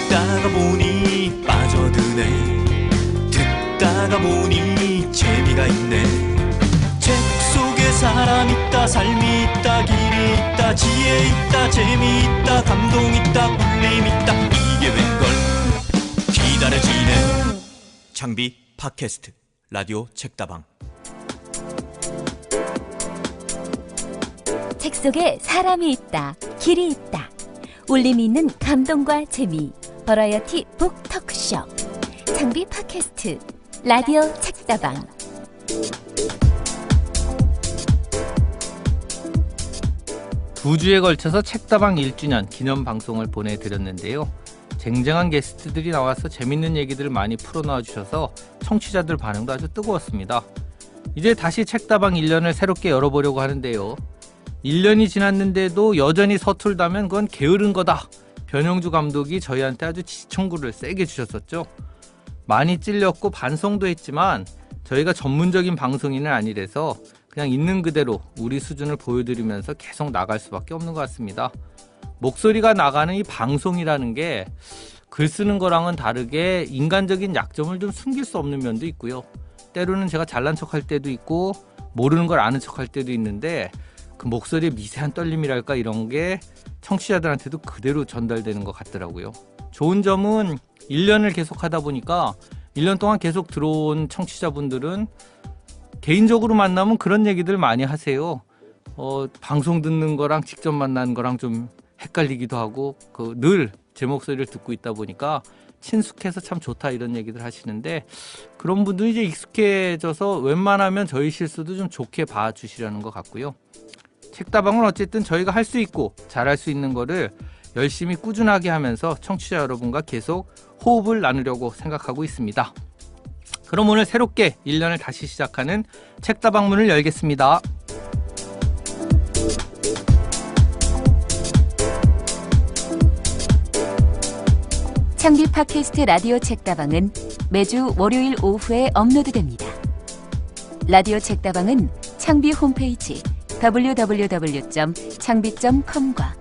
듣다가 보니 빠져드네. 듣다가 보니 재미가 있네. 책 속에 사람 있다, 삶이 있다, 길이 있다, 지혜 있다, 재미 있다, 감동 있다, 울림 있다. 이게 웬걸 기다려지네. 장비 팟캐스트 라디오 책다방. 책 속에 사람이 있다, 길이 있다. 울림이 있는 감동과 재미. 버라이어티 북 토크쇼. 장비 팟캐스트 라디오 책다방. 두 주에 걸쳐서 책다방 1주년 기념 방송을 보내드렸는데요. 쟁쟁한 게스트들이 나와서 재밌는 얘기들을 많이 풀어놔 주셔서 청취자들 반응도 아주 뜨거웠습니다. 이제 다시 책다방 1년을 새롭게 열어보려고 하는데요. 1년이 지났는데도 여전히 서툴다면 그건 게으른 거다. 변영주 감독이 저희한테 아주 지청구를 세게 주셨었죠. 많이 찔렸고 반성도 했지만 저희가 전문적인 방송인은 아니라서 그냥 있는 그대로 우리 수준을 보여드리면서 계속 나갈 수밖에 없는 것 같습니다. 목소리가 나가는 이 방송이라는 게 글 쓰는 거랑은 다르게 인간적인 약점을 좀 숨길 수 없는 면도 있고요. 때로는 제가 잘난 척할 때도 있고 모르는 걸 아는 척할 때도 있는데 그 목소리의 미세한 떨림이랄까 이런 게 청취자들한테도 그대로 전달되는 것 같더라고요. 좋은 점은 1년을 계속 하다 보니까 1년 동안 계속 들어온 청취자분들은 개인적으로 만나면 그런 얘기들 많이 하세요. 방송 듣는 거랑 직접 만나는 거랑 좀 헷갈리기도 하고 늘 제 목소리를 듣고 있다 보니까 친숙해서 참 좋다 이런 얘기들 하시는데 그런 분들이 이제 익숙해져서 웬만하면 저희 실수도 좀 좋게 봐주시려는 것 같고요. 책다방은 어쨌든 저희가 할 수 있고 잘할 수 있는 거를 열심히 꾸준하게 하면서 청취자 여러분과 계속 호흡을 나누려고 생각하고 있습니다. 그럼 오늘 새롭게 1년을 다시 시작하는 책다방 문을 열겠습니다. 창비 팟캐스트 라디오 책다방은 매주 월요일 오후에 업로드됩니다. 라디오 책다방은 창비 홈페이지 www.창비.com과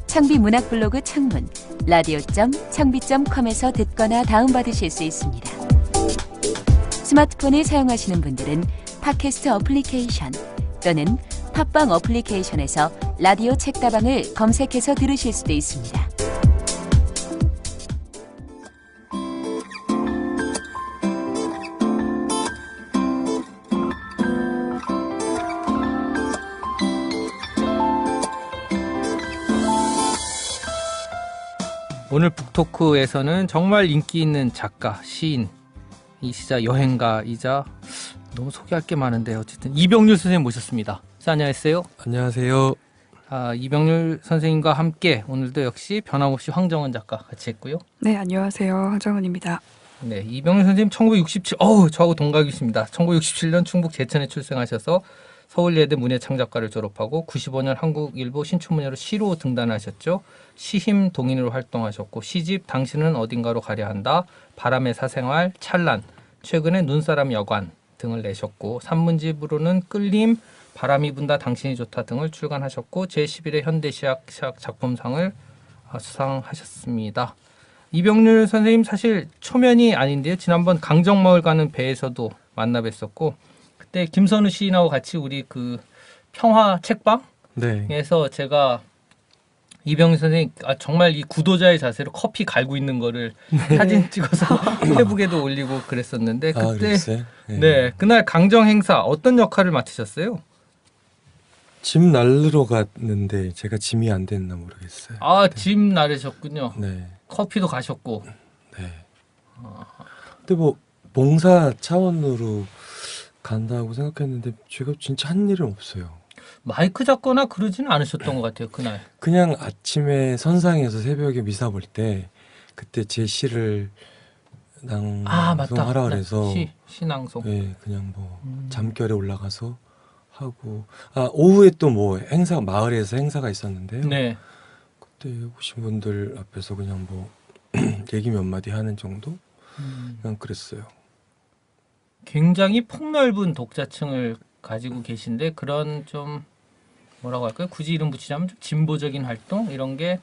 창비 문학 블로그 창문 radio.창비.com에서 듣거나 다운받으실 수 있습니다. 스마트폰을 사용하시는 분들은 팟캐스트 어플리케이션 또는 팟빵 어플리케이션에서 라디오 책다방을 검색해서 들으실 수도 있습니다. 오늘 북토크에서는 정말 인기 있는 작가, 시인, 이시자 여행가이자 너무 소개할 게 많은데 어쨌든 이병률 선생님 모셨습니다. 안녕하세요. 안녕하세요. 이병률 선생님과 함께 오늘도 역시 변함없이 황정은 작가 같이 했고요. 네, 안녕하세요. 황정은입니다. 네, 이병률 선생님 1967, 저하고 동갑이십니다. 1967년 충북 제천에 출생하셔서 서울예대 문예창작과를 졸업하고 95년 한국일보 신춘문예로 시로 등단하셨죠. 시힘 동인으로 활동하셨고 시집 당신은 어딘가로 가려 한다, 바람의 사생활, 찰란, 최근에 눈사람 여관 등을 내셨고 산문집으로는 끌림, 바람이 분다, 당신이 좋다 등을 출간하셨고 제11회 현대시학 작품상을 수상하셨습니다. 이병률 선생님 사실 초면이 아닌데요. 지난번 강정마을 가는 배에서도 만나 뵀었고 그때 김선우 시인하고 같이 우리 그 평화 책방에서 네. 제가 이병률 선생님 정말 이 구도자의 자세로 커피 갈고 있는 거를 사진 찍어서 페북에도 올리고 그랬었는데 그때 네, 그날 강정 행사 어떤 역할을 맡으셨어요? 짐 나르러 갔는데 제가 짐이 안 됐나 모르겠어요. 짐 나르셨군요. 네. 커피도 가셨고. 네. 근데 뭐 봉사 차원으로 간다고 생각했는데 제가 진짜 한 일은 없어요. 마이크 잡거나 그러지는 않으셨던 것 같아요 그날. 그냥 아침에 선상에서 새벽에 미사 볼 때 그때 제 시를 낭송하라 그래서 시낭송. 네, 그냥 뭐 잠결에 올라가서 하고 오후에 또 뭐 행사 마을에서 행사가 있었는데요. 네. 그때 오신 분들 앞에서 그냥 뭐 얘기 몇 마디 하는 정도 그냥 그랬어요. 굉장히 폭넓은 독자층을 가지고 계신데 그런 좀 뭐라고 할까요? 굳이 이름 붙이자면 좀 진보적인 활동 이런 게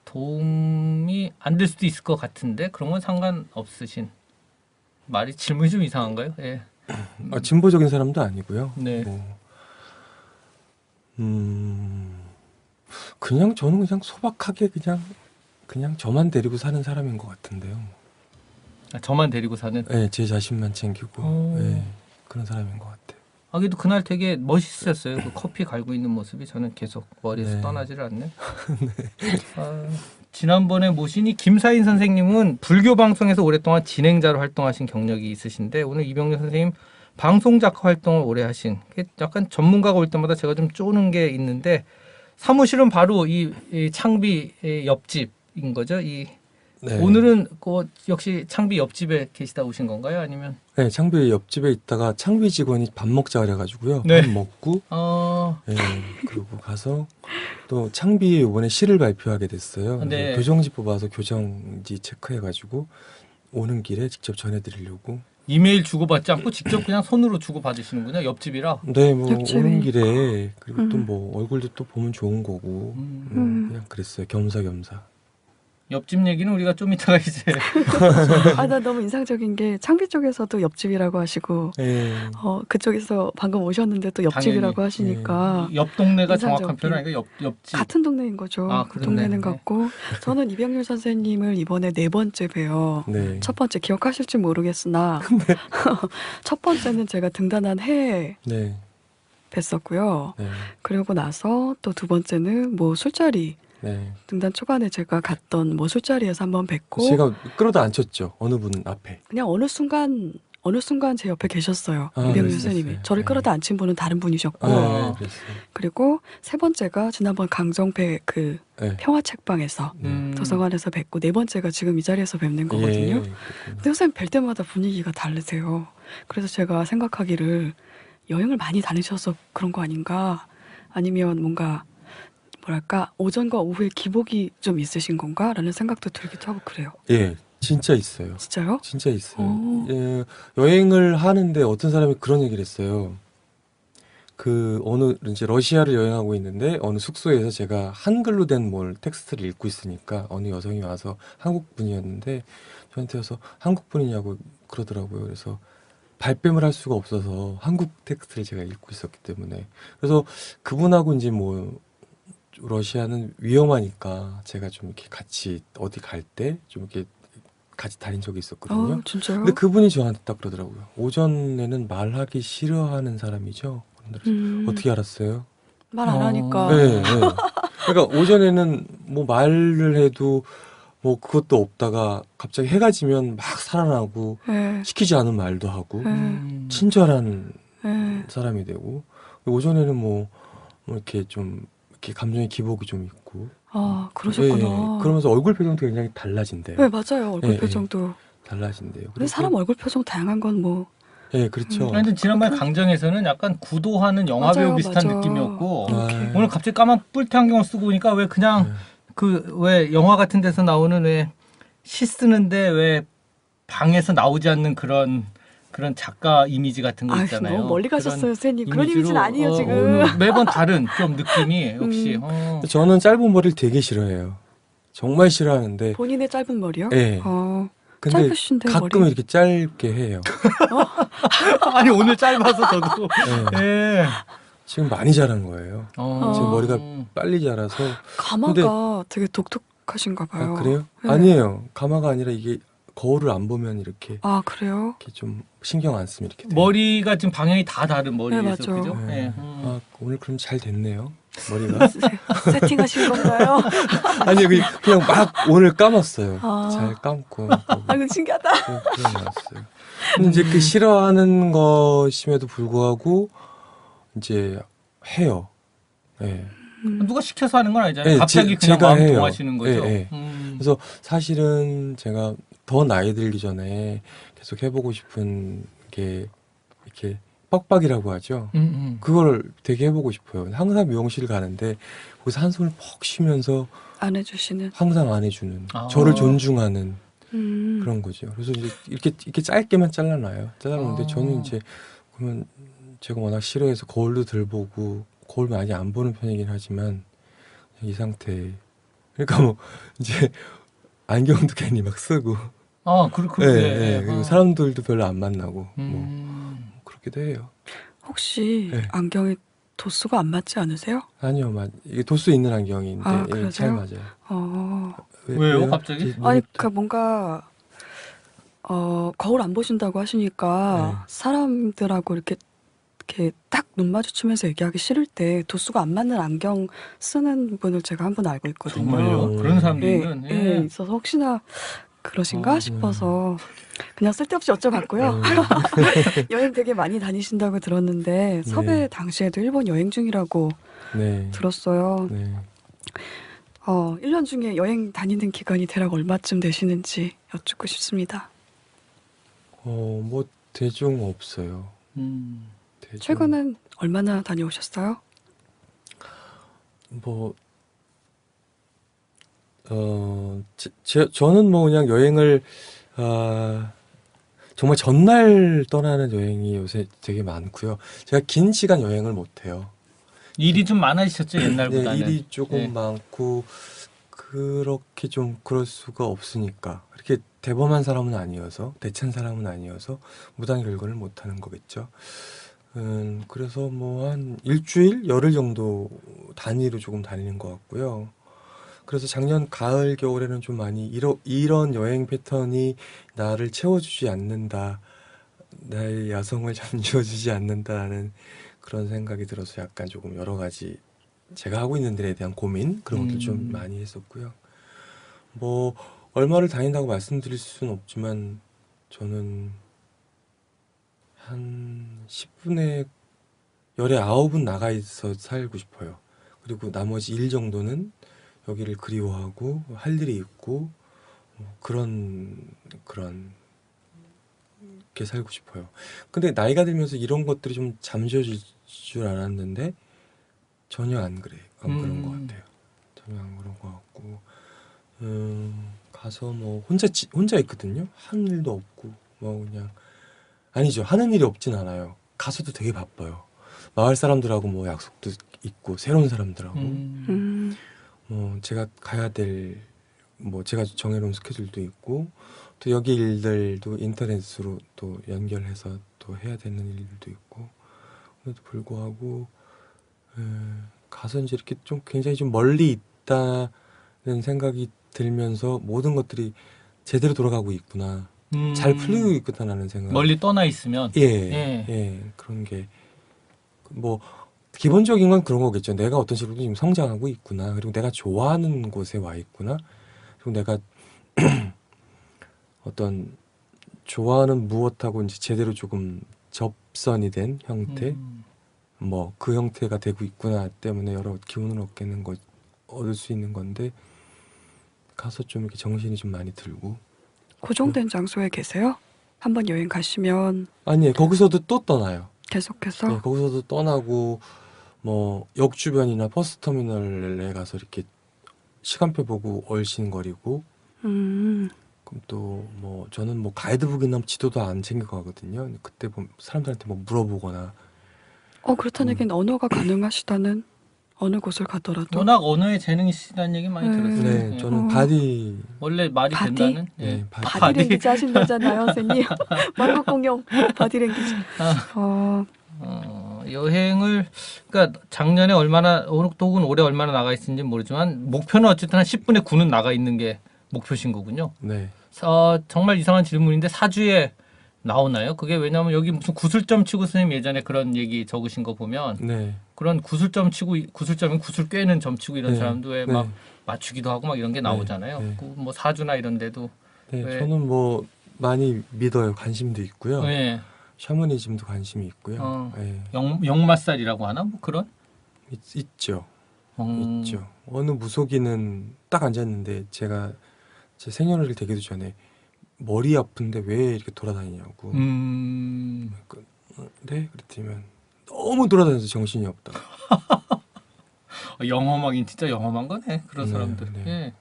도움이 안 될 수도 있을 것 같은데 그런 건 상관없으신 말이 질문이 좀 이상한가요? 예. 진보적인 사람도 아니고요. 네. 그냥 저는 그냥 소박하게 그냥 저만 데리고 사는 사람인 것 같은데요. 저만 데리고 사는. 네, 제 자신만 챙기고 오. 네, 그런 사람인 것 같아요. 그래도 그날 되게 멋있었어요. 그 커피 갈고 있는 모습이 저는 계속 머리에서 네. 떠나지를 않네. 지난번에 모신 이 김사인 선생님은 불교 방송에서 오랫동안 진행자로 활동하신 경력이 있으신데 오늘 이병렬 선생님 방송 작가 활동을 오래 하신 약간 전문가가 올 때마다 제가 좀 쪼는 게 있는데 사무실은 바로 이 창비 옆집인 거죠. 네. 오늘은 역시 창비 옆집에 계시다 오신 건가요? 아니면 네, 창비 옆집에 있다가 창비 직원이 밥 먹자 그래가지고요. 네. 밥 먹고 네, 그리고 가서 또 창비에 이번에 시를 발표하게 됐어요. 네. 그래서 교정지 뽑아서 교정지 체크해가지고 오는 길에 직접 전해드리려고. 이메일 주고받지 않고 직접 그냥 손으로 주고받으시는군요. 옆집이라. 네, 뭐 옆집이. 오는 길에 그리고 또 뭐 얼굴도 또 보면 좋은 거고 그냥 그랬어요. 겸사겸사. 옆집 얘기는 우리가 좀 이따가 이제 나 너무 인상적인 게 창비 쪽에서도 옆집이라고 하시고 네. 그쪽에서 방금 오셨는데 또 옆집이라고 당연히. 하시니까 옆 동네가 인상적인. 정확한 표현 아니까 옆집. 같은 동네인 거죠. 아, 그 그러네. 동네는 네. 같고 저는 이병렬 선생님을 이번에 4번째 뵈요. 네. 첫 번째 기억하실지 모르겠으나 첫 번째는 제가 등단한 해에 네. 뵀었고요. 네. 그리고 나서 또 2번째는 뭐 술자리 네. 등단 초반에 제가 갔던 뭐 술자리에서 한번 뵙고 제가 끌어다 앉혔죠. 어느 분 앞에. 그냥 어느 순간 제 옆에 계셨어요. 아, 이병렬 그랬었어요. 선생님이. 저를 네. 끌어다 앉힌 분은 다른 분이셨고 네, 그랬어요. 그리고 3번째가 지난번 강정배 그 네. 평화책방에서 도서관에서 뵙고 4번째가 지금 이 자리에서 뵙는 거거든요. 그렇군요. 근데 선생님 뵐 때마다 분위기가 다르세요. 그래서 제가 생각하기를 여행을 많이 다니셔서 그런 거 아닌가 아니면 뭔가 뭐랄까 오전과 오후에 기복이 좀 있으신 건가 라는 생각도 들기도 하고 그래요. 예, 진짜 있어요. 진짜요? 진짜 있어요. 오. 예, 여행을 하는데 어떤 사람이 그런 얘기를 했어요. 이제 러시아를 여행하고 있는데 어느 숙소에서 제가 한글로 된 텍스트를 읽고 있으니까 어느 여성이 와서 한국 분이었는데 저한테 와서 한국 분이냐고 그러더라고요. 그래서 발뺌을 할 수가 없어서 한국 텍스트를 제가 읽고 있었기 때문에 그래서 그분하고 이제 러시아는 위험하니까 제가 좀 이렇게 같이 어디 갈 때 좀 이렇게 같이 다닌 적이 있었거든요. 진짜요? 근데 그분이 저한테 딱 그러더라고요. 오전에는 말하기 싫어하는 사람이죠. 어떻게 알았어요? 말 안 하니까. 네, 네. 그러니까 오전에는 뭐 말을 해도 뭐 그것도 없다가 갑자기 해가 지면 막 살아나고 네. 시키지 않은 말도 하고 네. 친절한 네. 사람이 되고 오전에는 뭐 이렇게 좀 이렇게 감정의 기복이 좀 있고 그러셨구나. 예, 그러면서 얼굴 표정도 굉장히 달라진대요. 네, 맞아요. 얼굴 예, 표정도. 달라진대요. 근데 사람 얼굴 표정 다양한 건 뭐. 예, 그렇죠. 근데 지난번에 강정에서는 약간 구도하는 영화배우 맞아요, 비슷한 맞아. 느낌이었고 아, 오늘 갑자기 까만 뿔테 안경을 쓰고 오니까 왜 그냥 왜 영화 같은 데서 나오는 왜 시 쓰는데 왜 방에서 나오지 않는 그런 작가 이미지 같은 거 있잖아요. 너무 멀리 가셨어요, 선생님. 그런 이미지로, 이미지는 아니에요, 지금. 오늘 매번 다른 좀 느낌이 역시. 저는 짧은 머리를 되게 싫어해요. 정말 싫어하는데 본인의 짧은 머리요? 예. 근데 짧으신데 가끔 머리. 이렇게 짧게 해요. 아니 오늘 짧아서 저도. 예. 예. 지금 많이 자란 거예요. 지금 머리가 빨리 자라서. 가마가 되게 독특하신가 봐요. 아, 그래요? 네. 아니에요. 가마가 아니라 이게 거울을 안 보면 이렇게 그래요? 좀 신경 안 쓰면 이렇게 돼요. 머리가 지금 방향이 다 다른 네, 머리에서 맞아. 그죠? 네. 예. 아, 오늘 그럼 잘 됐네요. 머리가. 세팅하신 건가요? 아니 그냥 막 오늘 감았어요. 아. 잘 감고. 이거 신기하다. 그냥 나왔어요. 근데 이제 그 싫어하는 것임에도 불구하고 이제 해요. 예. 누가 시켜서 하는 건 아니잖아요. 네, 갑자기 그냥 제가 마음 해요. 통하시는 거죠. 네, 그래서 사실은 제가 더 나이 들기 전에 계속 해보고 싶은 게 이렇게 뻑박이라고 하죠. 그걸 되게 해보고 싶어요. 항상 미용실 가는데 거기서 한숨을 퍽 쉬면서 안 해주시는. 항상 안 해주는 아. 저를 존중하는 음. 그런 거죠. 그래서 이제 이렇게 짧게만 잘라놔요. 잘라놓는데 저는 이제 그러면 제가 워낙 싫어해서 거울도 덜 보고 거울 많이 안 보는 편이긴 하지만 이 상태. 그러니까 뭐 이제 안경도 괜히 막 쓰고. 그렇군요. 그리고 사람들도 별로 안 만나고 뭐 그렇기도 해요. 혹시 네. 안경이 도수가 안 맞지 않으세요? 아니요, 이게 도수 있는 안경인데 아, 예, 그러세요? 잘 맞아요. 왜요, 갑자기? 아니 그 뭔가 거울 안 보신다고 하시니까 네. 사람들하고 이렇게 딱 눈 마주치면서 얘기하기 싫을 때 도수가 안 맞는 안경 쓰는 분을 제가 한 분 알고 있거든요. 정말요? 그런 사람들은 예, 있어서 혹시나 그러신가 싶어서 그냥 쓸데없이 여쭤봤고요. 여행 되게 많이 다니신다고 들었는데 섭외 당시에도 일본 여행 중이라고 네. 들었어요. 네. 1년 중에 여행 다니는 기간이 대략 얼마쯤 되시는지 여쭙고 싶습니다. 뭐 대중 없어요. 대중. 최근엔 얼마나 다녀오셨어요? 뭐 저는 뭐 그냥 여행을 정말 전날 떠나는 여행이 요새 되게 많고요. 제가 긴 시간 여행을 못 해요. 일이 좀 많아지셨죠, 네, 옛날보다는. 일이 조금 네. 많고 그렇게 좀 그럴 수가 없으니까 그렇게 대범한 사람은 아니어서 대찬 사람은 아니어서 무단 결근을 못 하는 거겠죠. 그래서 뭐 한 일주일, 열흘 정도 단위로 조금 다니는 것 같고요. 그래서 작년 가을, 겨울에는 좀 많이 이런 여행 패턴이 나를 채워주지 않는다, 나의 야성을 잠재워주지 않는다라는 그런 생각이 들어서 약간 조금 여러 가지 제가 하고 있는 일에 대한 고민 그런 것도 좀 많이 했었고요. 뭐 얼마를 다닌다고 말씀드릴 수는 없지만 저는 한 10분에 열에 9분 나가 있어 살고 싶어요. 그리고 나머지 일 정도는 여기를 그리워하고 할 일이 있고 그런 게 살고 싶어요. 근데 나이가 들면서 이런 것들이 좀 잠재워질 줄 알았는데 전혀 안 그래. 안 그런 것 같아요. 전혀 안 그런 것 같고 가서 뭐 혼자 있거든요. 하는 일도 없고 뭐 그냥 아니죠. 하는 일이 없진 않아요. 가서도 되게 바빠요. 마을 사람들하고 뭐 약속도 있고 새로운 사람들하고 뭐 제가 가야 될 뭐 제가 정해놓은 스케줄도 있고 또 여기 일들도 인터넷으로 또 연결해서 또 해야 되는 일들도 있고 그래도 불구하고 가서 이제 이렇게 좀 굉장히 좀 멀리 있다는 생각이 들면서 모든 것들이 제대로 돌아가고 있구나. 잘 풀리고 있구나라는 생각. 멀리 떠나 있으면. 예, 그런 게 뭐 기본적인 건 그런 거겠죠. 내가 어떤 식으로 지금 성장하고 있구나. 그리고 내가 좋아하는 곳에 와 있구나. 그리고 내가 어떤 좋아하는 무엇하고 이제 제대로 조금 접선이 된 형태, 뭐 그 형태가 되고 있구나 때문에 여러 기운을 얻을 수 있는 건데 가서 좀 이렇게 정신이 좀 많이 들고. 고정된 장소에 계세요? 한번 여행 가시면 아니 거기서도 또 떠나요. 계속해서 네, 거기서도 떠나고 뭐 역 주변이나 버스 터미널에 가서 이렇게 시간표 보고 얼씬거리고 그럼 또 뭐 저는 뭐 가이드북이나 지도도 안 챙겨가거든요. 그때 사람들한테 뭐 물어보거나 그렇다는 얘기는 언어가 가능하시다는 어느 곳을 가더라도 워낙 언어에 재능이 있으시다는 얘기 많이 들었어요. 네, 예. 저는 바디 원래 말이 바디? 된다는. 예. 네, 바디랭귀지 하신 거잖아요, 선생님. 만국 공용 바디랭귀지. 여행을 그러니까 작년에 얼마나 혹은 올해 얼마나 나가 있는지 모르지만 목표는 어쨌든 한 10분의 9는 나가 있는 게 목표신 거군요. 네. 정말 이상한 질문인데 사주에 나오나요? 그게 왜냐하면 여기 무슨 구슬점 치고 선생님 예전에 그런 얘기 적으신 거 보면 네. 그런 구슬점 치고 구슬점이 구슬 꿰는 점 치고 이런 네. 사람도 왜 막 맞추기도 하고 막 이런 게 나오잖아요. 네. 뭐 사주나 이런 데도. 네, 왜? 저는 뭐 많이 믿어요. 관심도 있고요. 네. 샤머니즘도 관심이 있고요. 네. 영마살이라고 하나? 뭐 그런? 있죠. 있죠. 어느 무속인은 딱 앉았는데 제가 제 생년월일 되기도 전에 머리 아픈데 왜 이렇게 돌아다니냐고. 네? 그랬더니만 너무 돌아다녀서 정신이 없다. 영험하긴 진짜 영험한 거네. 그런 네, 사람들. 네. 예.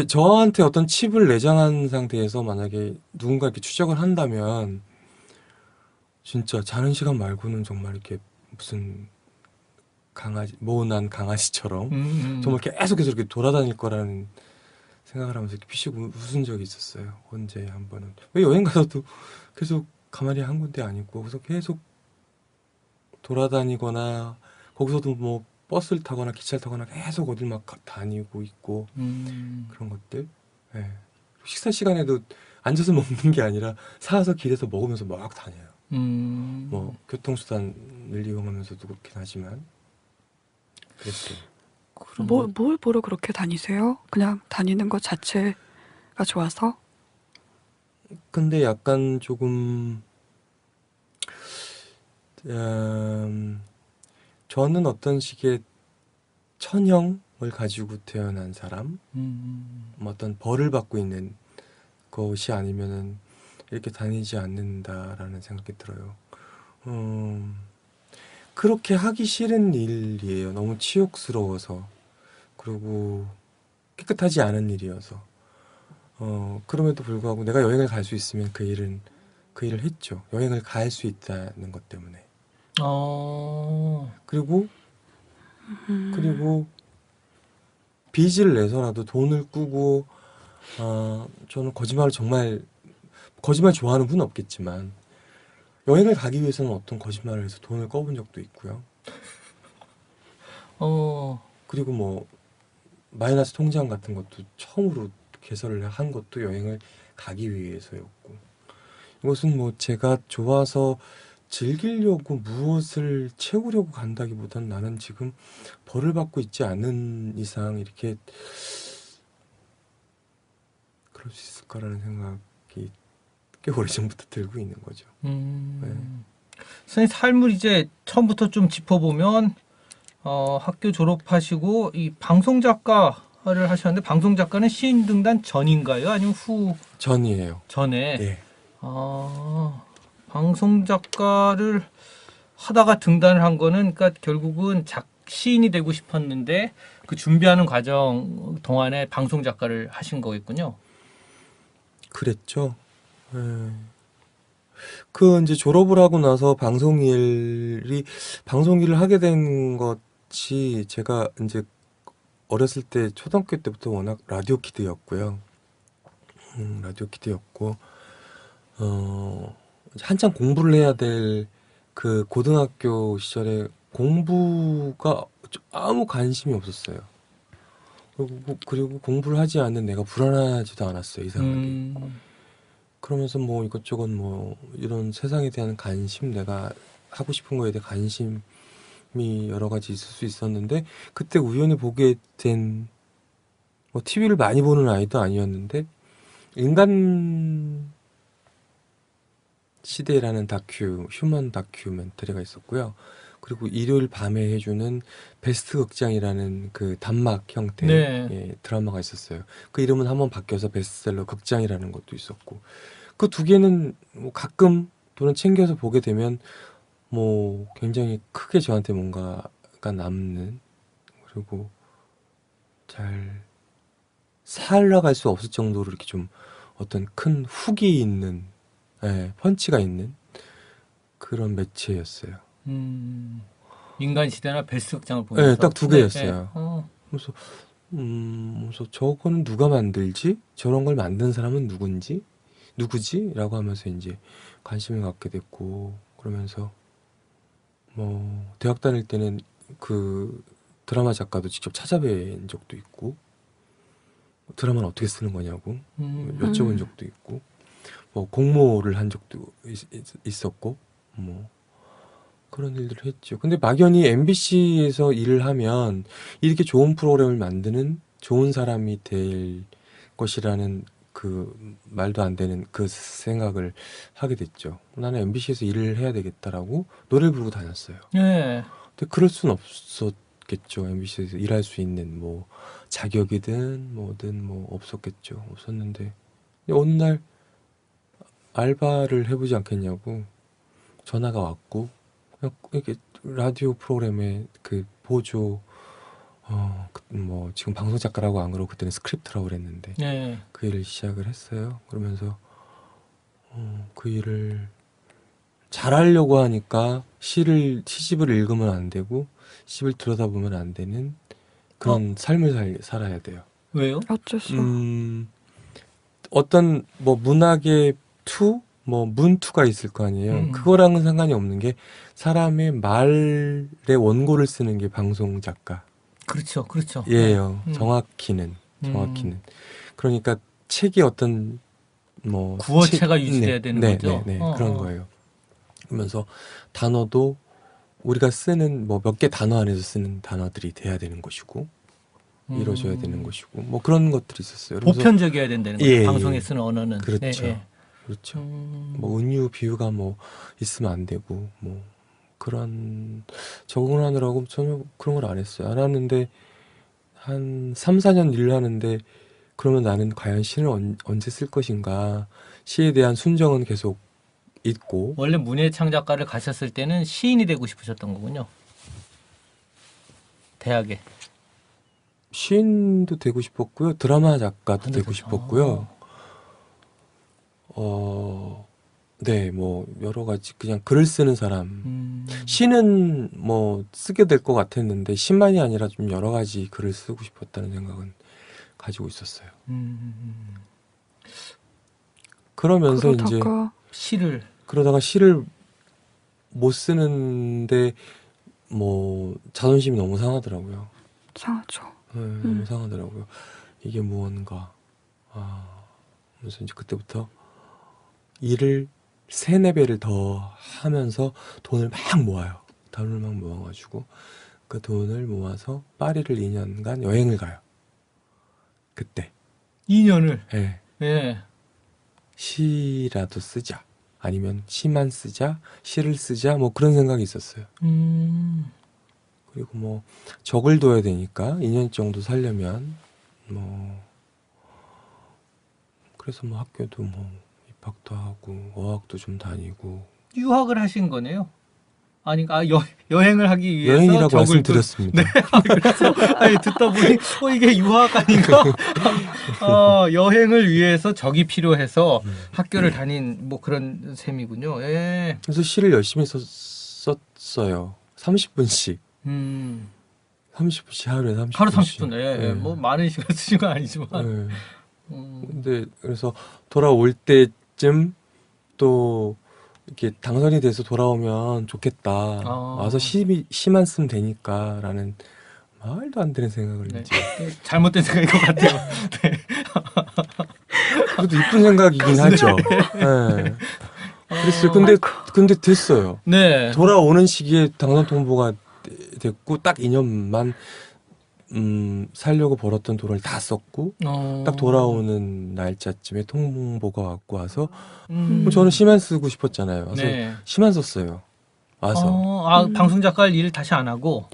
저한테 어떤 칩을 내장한 상태에서 만약에 누군가 이렇게 추적을 한다면 진짜 자는 시간 말고는 정말 이렇게 무슨 강아지 모난 강아지처럼 정말 계속해서 이렇게 돌아다닐 거라는 생각을 하면서 이렇게 피식 웃은 적이 있었어요. 언제 한 번은. 왜 여행 가서도 계속 가만히 한 군데 아니고 그래서 계속 돌아다니거나 거기서도 뭐 버스를 타거나 기차를 타거나 계속 어딜 막 다니고 있고 그런 것들. 예. 식사 시간에도 앉아서 먹는 게 아니라 사와서 길에서 먹으면서 막 다녀요. 뭐 교통수단을 이용하면서도 그렇긴 하지만 그랬어요. 뭘 보러 그렇게 다니세요? 그냥 다니는 것 자체가 좋아서? 근데 약간 조금 저는 어떤 식의 천형을 가지고 태어난 사람, 뭐 어떤 벌을 받고 있는 것이 아니면은 이렇게 다니지 않는다라는 생각이 들어요. 그렇게 하기 싫은 일이에요. 너무 치욕스러워서. 그리고 깨끗하지 않은 일이어서. 그럼에도 불구하고 내가 여행을 갈 수 있으면 그 일을 했죠. 여행을 갈 수 있다는 것 때문에. 그리고 빚을 내서라도 돈을 꾸고, 저는 거짓말 좋아하는 분은 없겠지만, 여행을 가기 위해서는 어떤 거짓말을 해서 돈을 꿔본 적도 있고요. 그리고 뭐, 마이너스 통장 같은 것도 처음으로 개설을 한 것도 여행을 가기 위해서였고, 이것은 뭐 제가 좋아서 즐기려고 무엇을 채우려고 간다기보단 나는 지금 벌을 받고 있지 않은 이상 이렇게 그럴 수 있을까라는 생각이 꽤 오래전부터 들고 있는 거죠. 선생님 삶을 이제 처음부터 좀 짚어보면 학교 졸업하시고 이 방송 작가를 하셨는데 방송 작가는 시인 등단 전인가요? 아니면 후? 전이에요. 전에. 예. 방송 작가를 하다가 등단을 한 거는 그러니까 결국은 시인이 되고 싶었는데 그 준비하는 과정 동안에 방송 작가를 하신 거겠군요. 그랬죠. 예. 그 이제 졸업을 하고 나서 방송 일을 하게 된 것이 제가 이제 어렸을 때 초등학교 때부터 워낙 라디오 키드였고요. 라디오 키드였고 한창 공부를 해야 될 그 고등학교 시절에 공부가 아무 관심이 없었어요. 그리고 공부를 하지 않는 내가 불안하지도 않았어요, 이상하게. 그러면서 뭐 이것저것 뭐 이런 세상에 대한 관심, 내가 하고 싶은 거에 대한 관심이 여러 가지 있을 수 있었는데 그때 우연히 보게 된 뭐 TV를 많이 보는 아이도 아니었는데 인간 시대라는 휴먼 다큐멘터리가 있었고요. 그리고 일요일 밤에 해주는 베스트 극장이라는 그 단막 형태의 네. 드라마가 있었어요. 그 이름은 한번 바뀌어서 베스트셀러 극장이라는 것도 있었고 그 두 개는 뭐 가끔 또는 챙겨서 보게 되면 뭐 굉장히 크게 저한테 뭔가가 남는 그리고 잘 살아갈 수 없을 정도로 이렇게 좀 어떤 큰 훅이 있는 펀치가 있는 그런 매체였어요. 인간 시대나 베스트 극장을 보면서 네, 딱 두 개였어요. 네. 그래서 저거는 누가 만들지? 저런 걸 만든 사람은 누구지? 라고 하면서 이제 관심을 갖게 됐고 그러면서 뭐 대학 다닐 때는 그 드라마 작가도 직접 찾아뵌 적도 있고 드라마는 어떻게 쓰는 거냐고 여쭤본 적도 있고 뭐 공모를 한 적도 있었고 뭐 그런 일들을 했죠. 근데 막연히 MBC에서 일을 하면 이렇게 좋은 프로그램을 만드는 좋은 사람이 될 것이라는 그 말도 안 되는 그 생각을 하게 됐죠. 나는 MBC에서 일을 해야 되겠다라고 노래를 부르고 다녔어요. 네. 근데 그럴 순 없었겠죠. MBC에서 일할 수 있는 뭐 자격이든 뭐든 뭐 없었겠죠. 없었는데 어느 날 알바를 해보지 않겠냐고 전화가 왔고 그냥 이렇게 라디오 프로그램에 그 보조 뭐 지금 방송 작가라고 안 그러고 그때는 스크립트라고 그랬는데 네. 그 일을 시작을 했어요. 그러면서 그 일을 잘하려고 하니까 시집을 읽으면 안 되고 시집을 들여다보면 안 되는 그런 삶을 살아야 돼요. 왜요? 어쩔 수. 어떤 뭐 문학의 투, 뭐 문투가 있을 거 아니에요. 그거랑은 상관이 없는 게 사람의 말의 원고를 쓰는 게 방송 작가. 그렇죠, 그렇죠. 예요. 음. 정확히는. 그러니까 책이 어떤 뭐 구어체가 유지돼야 되는 거죠? 네, 그런 거예요. 그러면서 단어도 우리가 쓰는 뭐 몇 개 단어 안에서 쓰는 단어들이 돼야 되는 것이고 이루어져야 되는 것이고 뭐 그런 것들이 있었어요. 그래서 보편적이어야 된다는 거죠. 예, 방송에 예. 쓰는 언어는. 그렇죠. 그렇죠. 뭐 은유 비유가 뭐 있으면 안 되고 뭐 그런 적응을 하느라고 전혀 그런 걸 안 했어요. 안 하는데 한 3, 4년 일을 하는데 그러면 나는 과연 시를 언제 쓸 것인가. 시에 대한 순정은 계속 있고. 원래 문예창 작가를 가셨을 때는 시인이 되고 싶으셨던 거군요. 대학에. 시인도 되고 싶었고요. 드라마 작가도 되고 그렇죠. 싶었고요. 네, 뭐 여러 가지 그냥 글을 쓰는 사람. 시는 뭐 쓰게 될 것 같았는데 시만이 아니라 좀 여러 가지 글을 쓰고 싶었다는 생각은 가지고 있었어요. 그러면서 이제 시를 그러다가 시를 못 쓰는데 뭐 자존심이 너무 상하더라고요. 상하죠. 네, 너무 상하더라고요. 이게 무언가. 그래서 이제 그때부터 일을 3, 4배를 더 하면서 돈을 막 모아요. 돈을 막 모아가지고 그 돈을 모아서 파리를 2년간 여행을 가요. 그때. 2년을. 네. 예. 시라도 쓰자. 아니면 시만 쓰자. 시를 쓰자. 뭐 그런 생각이 있었어요. 그리고 뭐 적을 둬야 되니까 2년 정도 살려면 뭐 그래서 뭐 학교도 뭐 입학도 하고 어학도 좀 다니고 유학을 하신 거네요. 아니, 여행을 하기 위해서 여행이라고 적을 말씀드렸습니다. 그래서 아니, 듣다 보니 이게 유학 아닌가? 여행을 위해서 적이 필요해서 학교를 다닌 뭐 그런 셈이군요. 예. 그래서 시를 열심히 썼어요. 30분씩. 30분씩 하루에 30분씩. 하루 30분. 예. 네. 뭐 많은 시간 쓰신 건 아니지만. 네. 근데 그래서 돌아올 때쯤 또 이렇게 당선이 돼서 돌아오면 좋겠다. 와서 시만 쓰면 되니까라는 말도 안 되는 생각을 네. 이제. 잘못된 생각인 것 같아요. 네. 그래도 이쁜 생각이긴 하죠. 네. 그랬어요. 근데 됐어요. 네. 돌아오는 시기에 당선 통보가 됐고 딱 2년만 살려고 벌었던 돈을 다 썼고 딱 돌아오는 날짜쯤에 통보가 왔고 와서 저는 시만 쓰고 싶었잖아요. 와서 네. 시만 썼어요. 와서 방송 작가 일 다시 안 하고.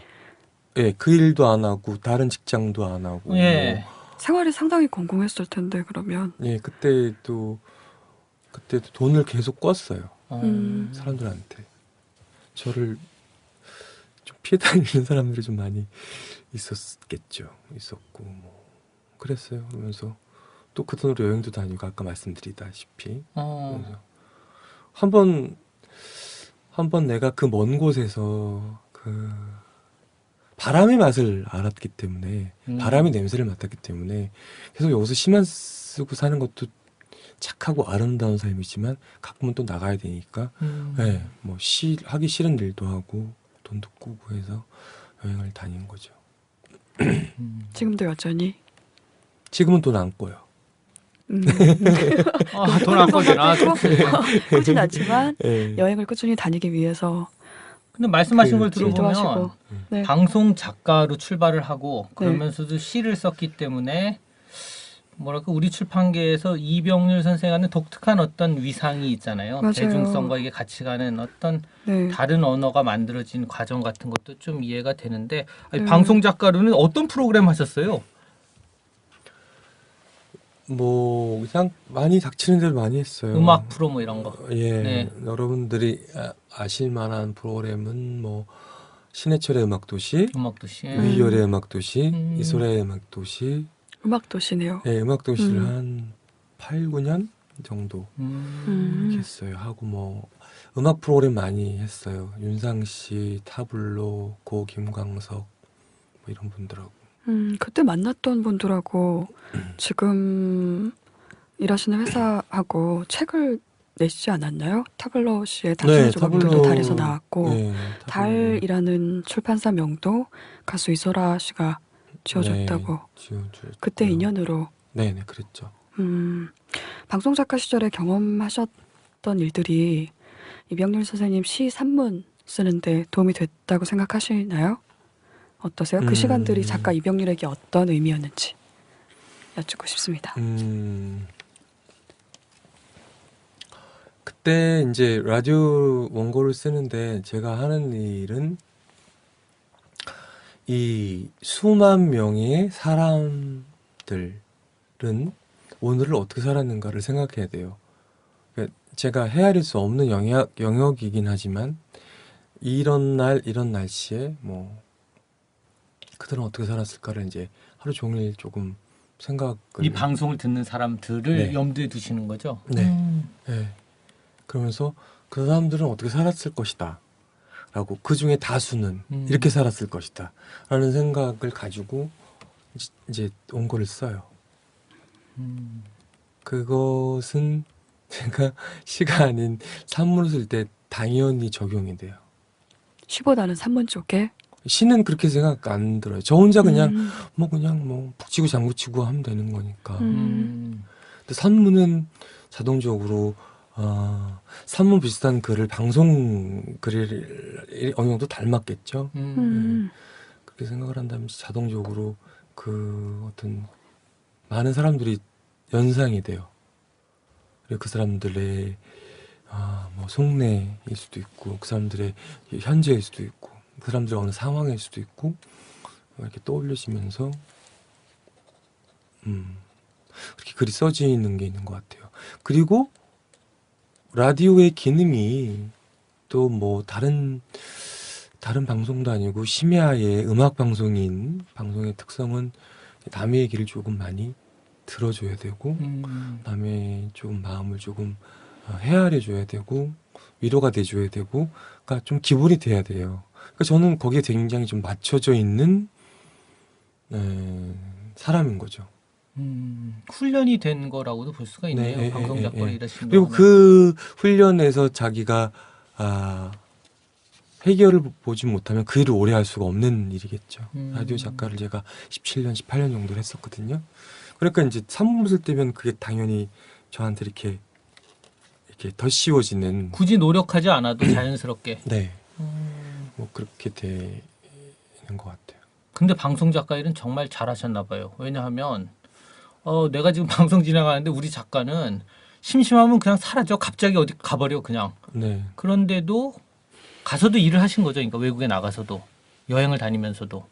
예, 그 일도 안 하고 다른 직장도 안 하고 예. 생활이 상당히 공공했을 텐데 그러면. 예, 그때도 돈을 계속 꿨어요. 사람들한테. 저를 좀 피해 다니는 사람들이 좀 많이 있었고 뭐 그랬어요. 그러면서 또 그 돈으로 여행도 다니고 아까 말씀드리다시피 그래서 한번 내가 그 먼 곳에서 그 바람의 맛을 알았기 때문에 바람의 냄새를 맡았기 때문에 계속 여기서 시만 쓰고 사는 것도 착하고 아름다운 삶이지만 가끔은 또 나가야 되니까 네, 뭐 하기 싫은 일도 하고 돈도 꾸고 해서 여행을 다닌 거죠. 지금도 여전히. 지금은 돈 안 꿔요. 돈 안 꺼지나. 꾸진 않지만 네. 여행을 꾸준히 다니기 위해서. 근데 말씀하신 걸 그렇지. 일도 들어보면 하시고. 네. 방송 작가로 출발을 하고 그러면서도 시를 썼기 때문에 뭐랄까 우리 출판계에서 이병률 선생하는 독특한 어떤 위상이 있잖아요. 맞아요. 대중성과 이게 같이 가는 어떤 네. 다른 언어가 만들어진 과정 같은 것도 좀 이해가 되는데 방송 작가로는 어떤 프로그램 하셨어요? 뭐 그냥 많이 닥치는 대로 많이 했어요. 음악 프로 뭐 이런 거. 예, 네. 여러분들이 아실 만한 프로그램은 뭐 신해철의 음악도시, 음악도시. 위이열의 음악도시, 이소라의 음악도시, 음악도시네요. 예, 음악도시를 한 8, 9년 정도 음. 했어요. 하고 뭐 음악 프로그램 많이 했어요. 윤상 씨, 타블로, 고 김광석 뭐 이런 분들하고. 그때 만났던 분들하고 지금 일하시는 회사하고 책을 내시지 않았나요? 타블로 씨의 당신의 조각들도 달에서 나왔고 네, 달이라는 출판사 명도 가수 이소라 씨가 지어줬다고. 네, 지어줬고요. 그때 인연으로. 네네 그랬죠. 방송 작가 시절에 경험하셨던 일들이 이병렬 선생님 시 산문 쓰는데 도움이 됐다고 생각하시나요? 어떠세요? 그 시간들이 작가 이병렬에게 어떤 의미였는지 여쭙고 싶습니다. 그때 이제 라디오 원고를 쓰는데 제가 하는 일은 이 수만 명의 사람들은 오늘을 어떻게 살았는가를 생각해야 돼요. 그러니까 제가 헤아릴 수 없는 영역이긴 하지만 이런 날 이런 날씨에 뭐 그들은 어떻게 살았을까를 이제 하루 종일 조금 생각을 이 방송을 듣는 사람들을 네. 염두에 두시는 거죠? 네. 네. 그러면서 그 사람들은 어떻게 살았을 것이다 라고 그 중에 다수는 이렇게 살았을 것이다 라는 생각을 가지고 이제 원고를 써요. 그것은 제가 시가 아닌 산문을 쓸 때 당연히 적용이 돼요. 시보다는 산문 쪽에. 시는 그렇게 생각 안 들어요. 저 혼자 그냥 뭐 북치고 장구치고 하면 되는 거니까. 근데 산문은 자동적으로 산문 비슷한 글을 방송 글을 어느 정도 닮았겠죠. 그렇게 생각을 한다면 자동적으로 그 어떤 많은 사람들이 연상이 돼요. 그리고 그 사람들의 뭐 속내일 수도 있고 그 사람들의 현재일 수도 있고 그 사람들의 어느 상황일 수도 있고 이렇게 떠올려지면서 그렇게 글이 써지는 게 있는 것 같아요. 그리고 라디오의 기능이 또 뭐 다른 방송도 아니고 심야의 음악 방송인 방송의 특성은 남의 얘기를 조금 많이 들어줘야 되고 남의 조금 마음을 조금 헤아려줘야 되고 위로가 돼줘야 되고 그러니까 좀 기본이 돼야 돼요. 그러니까 저는 거기에 굉장히 좀 맞춰져 있는 사람인 거죠. 훈련이 된 거라고도 볼 수가 있네요. 네, 방송 작가로 일하신 그리고 동안에. 그 훈련에서 자기가 해결을 보지 못하면 그 일을 오래 할 수가 없는 일이겠죠. 라디오 작가를 제가 17년, 18년 정도 했었거든요. 그러니까 이제 산문을 쓸 때면 그게 당연히 저한테 이렇게 더 씌워지는. 굳이 노력하지 않아도 자연스럽게. 네. 뭐 그렇게 되는 것 같아요. 근데 방송 작가 일은 정말 잘하셨나 봐요. 왜냐하면 내가 지금 방송 진행하는데 우리 작가는 심심하면 그냥 사라져. 갑자기 어디 가버려 그냥. 네. 그런데도 가서도 일을 하신 거죠. 그러니까 외국에 나가서도 여행을 다니면서도.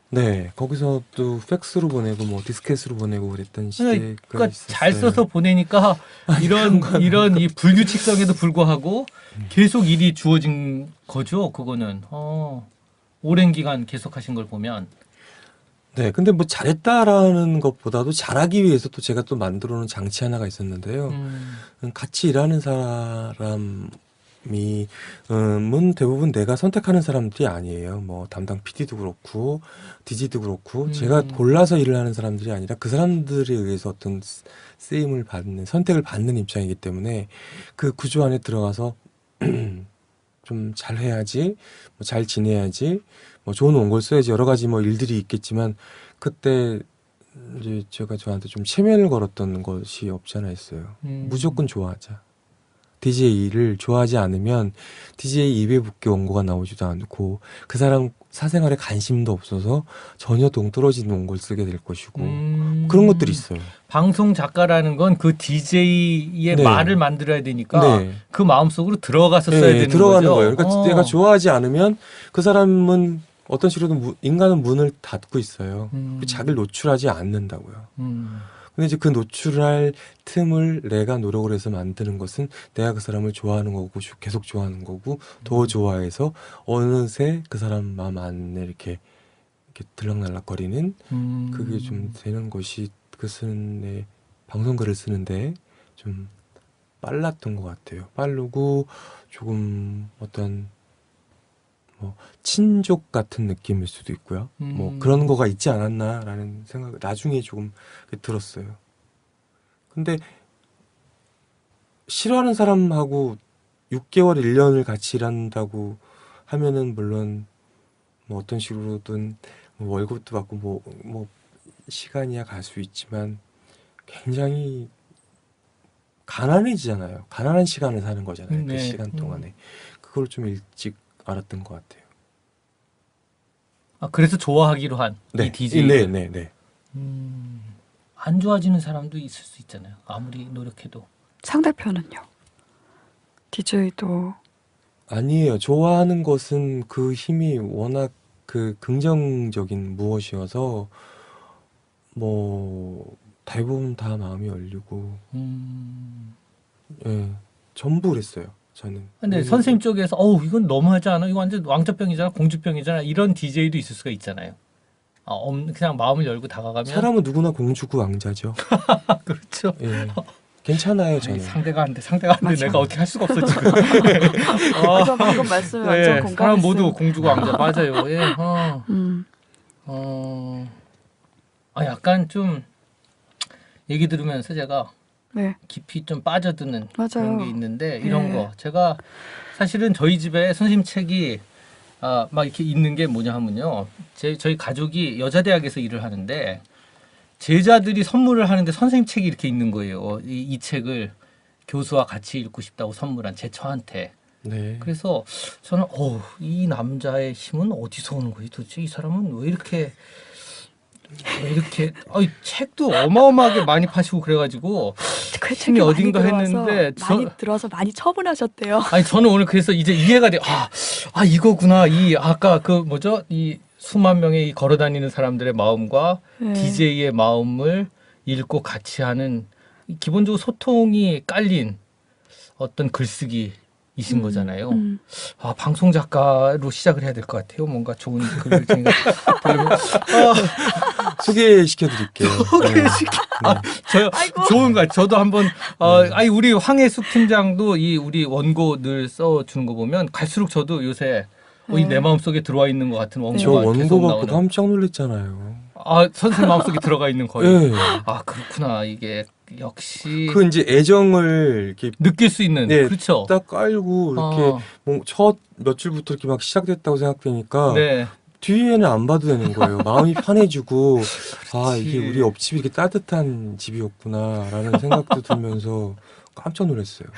네. 거기서 또 팩스로 보내고 뭐 디스켓으로 보내고 그랬던 시대가 그러니까 있었어요. 잘 써서 보내니까 이런 이 불규칙성에도 불구하고 계속 일이 주어진 거죠. 그거는 오랜 기간 계속하신 걸 보면. 네. 근데 뭐 잘했다라는 것보다도 잘하기 위해서 또 제가 또 만들어 놓은 장치 하나가 있었는데요. 같이 일하는 사람이 대부분 내가 선택하는 사람들이 아니에요. 뭐 담당 PD도 그렇고 DJ도 그렇고 제가 골라서 일을 하는 사람들이 아니라 그 사람들에 의해서 어떤 쓰임을 받는 선택을 받는 입장이기 때문에 그 구조 안에 들어가서 좀 잘해야지, 뭐 잘 지내야지, 뭐 좋은 원고를 써야지 여러 가지 뭐 일들이 있겠지만 그때 이제 제가 저한테 좀 체면을 걸었던 것이 없지 않아 있어요. 무조건 좋아하자. DJ를 좋아하지 않으면 DJ 입에 붙게 원고가 나오지도 않고 그 사람 사생활에 관심도 없어서 전혀 동떨어진 원고를 쓰게 될 것이고 그런 것들이 있어요. 방송 작가라는 건 그 DJ의 네. 말을 만들어야 되니까 네. 그 마음속으로 들어가서 써야 되는 들어가는 거죠. 거예요. 그러니까 내가 좋아하지 않으면 그 사람은 어떤 식으로든 인간은 문을 닫고 있어요. 자기를 노출하지 않는다고요. 근데 이제 그 노출할 틈을 내가 노력을 해서 만드는 것은 내가 그 사람을 좋아하는 거고 계속 좋아하는 거고 더 좋아해서 어느새 그 사람 마음 안에 이렇게 들락날락거리는 그게 좀 되는 것이 그 쓰는 방송글을 쓰는데 좀 빨랐던 것 같아요. 빠르고 조금 어떤 뭐 친족 같은 느낌일 수도 있고요. 뭐 그런 거가 있지 않았나라는 생각 나중에 조금 들었어요. 근데 싫어하는 사람하고 6개월, 1년을 같이 일한다고 하면은 물론 뭐 어떤 식으로든 뭐 월급도 받고 뭐 시간이야 갈 수 있지만 굉장히 가난해지잖아요. 가난한 시간을 사는 거잖아요. 네. 그 시간 동안에. 그걸 좀 일찍 알았던 것 같아요. 아, 그래서 좋아하기로 한 이 DJ. 네. 안 좋아지는 사람도 있을 수 있잖아요. 아무리 노력해도. 상대편은요? DJ도 아니에요. 좋아하는 것은 그 힘이 워낙 그 긍정적인 무엇이어서 뭐 대부분 다 마음이 열리고 예 전부 그랬어요. 저는. 근데 선생님 쪽에서 이건 너무하지 않아? 이거 완전 왕자병이잖아, 공주병이잖아. 이런 DJ도 있을 수가 있잖아요. 그냥 마음을 열고 다가가면 사람은 누구나 공주고 왕자죠. 그렇죠. 예. 괜찮아요, 아니, 저는. 상대가 안 돼. 내가 어떻게 할 수가 없어 지금. 그래서 방금 말씀 완전 예, 공감했어요. 사람 모두 공주가 왕자 맞아요. 예. 약간 좀 얘기 들으면서 제가 네, 깊이 좀 빠져드는 맞아요. 그런 게 있는데 이런 예. 거 제가 사실은 저희 집에 선생님 책이 막 이렇게 있는 게 뭐냐 하면요. 저희 가족이 여자대학에서 일을 하는데 제자들이 선물을 하는데 선생님 책이 이렇게 있는 거예요. 이 책을 교수와 같이 읽고 싶다고 선물한 제 저한테. 네. 그래서 저는 이 남자의 힘은 어디서 오는 거지? 도대체 이 사람은 왜 이렇게 책도 어마어마하게 많이 파시고 그래가지고 그 힘이 책이 어딘가 많이 했는데 많이 들어서 많이 처분하셨대요. 아니 저는 오늘 그래서 이제 이해가 돼. 이거구나. 이 아까 그 뭐죠? 이 수만 명의 이 걸어다니는 사람들의 마음과 네. DJ의 마음을 읽고 같이 하는 기본적으로 소통이 깔린 어떤 글쓰기이신 거잖아요. 방송 작가로 시작을 해야 될 것 같아요. 뭔가 좋은 글을 제가 소개시켜 드릴게요. 저요 아이고. 좋은 거 같아요. 저도 한번 우리 황혜숙 팀장도 우리 원고 늘 써주는 거 보면 갈수록 저도 요새 내 마음속에 들어와 있는 것 같은 저 원고가 계속 원고 받고 나오는. 깜짝 놀랐잖아요. 선생님 마음속에 들어가 있는 거예요. 예. 그렇구나. 이게 역시 그 이제 애정을 이렇게 느낄 수 있는 네, 그렇죠. 딱 깔고 이렇게 뭐 첫 몇 줄부터 이렇게 막 시작됐다고 생각되니까 네. 뒤에는 안 봐도 되는 거예요. 마음이 편해지고 이게 그치. 우리 옆집이 이렇게 따뜻한 집이었구나라는 생각도 들면서 깜짝 놀랐어요.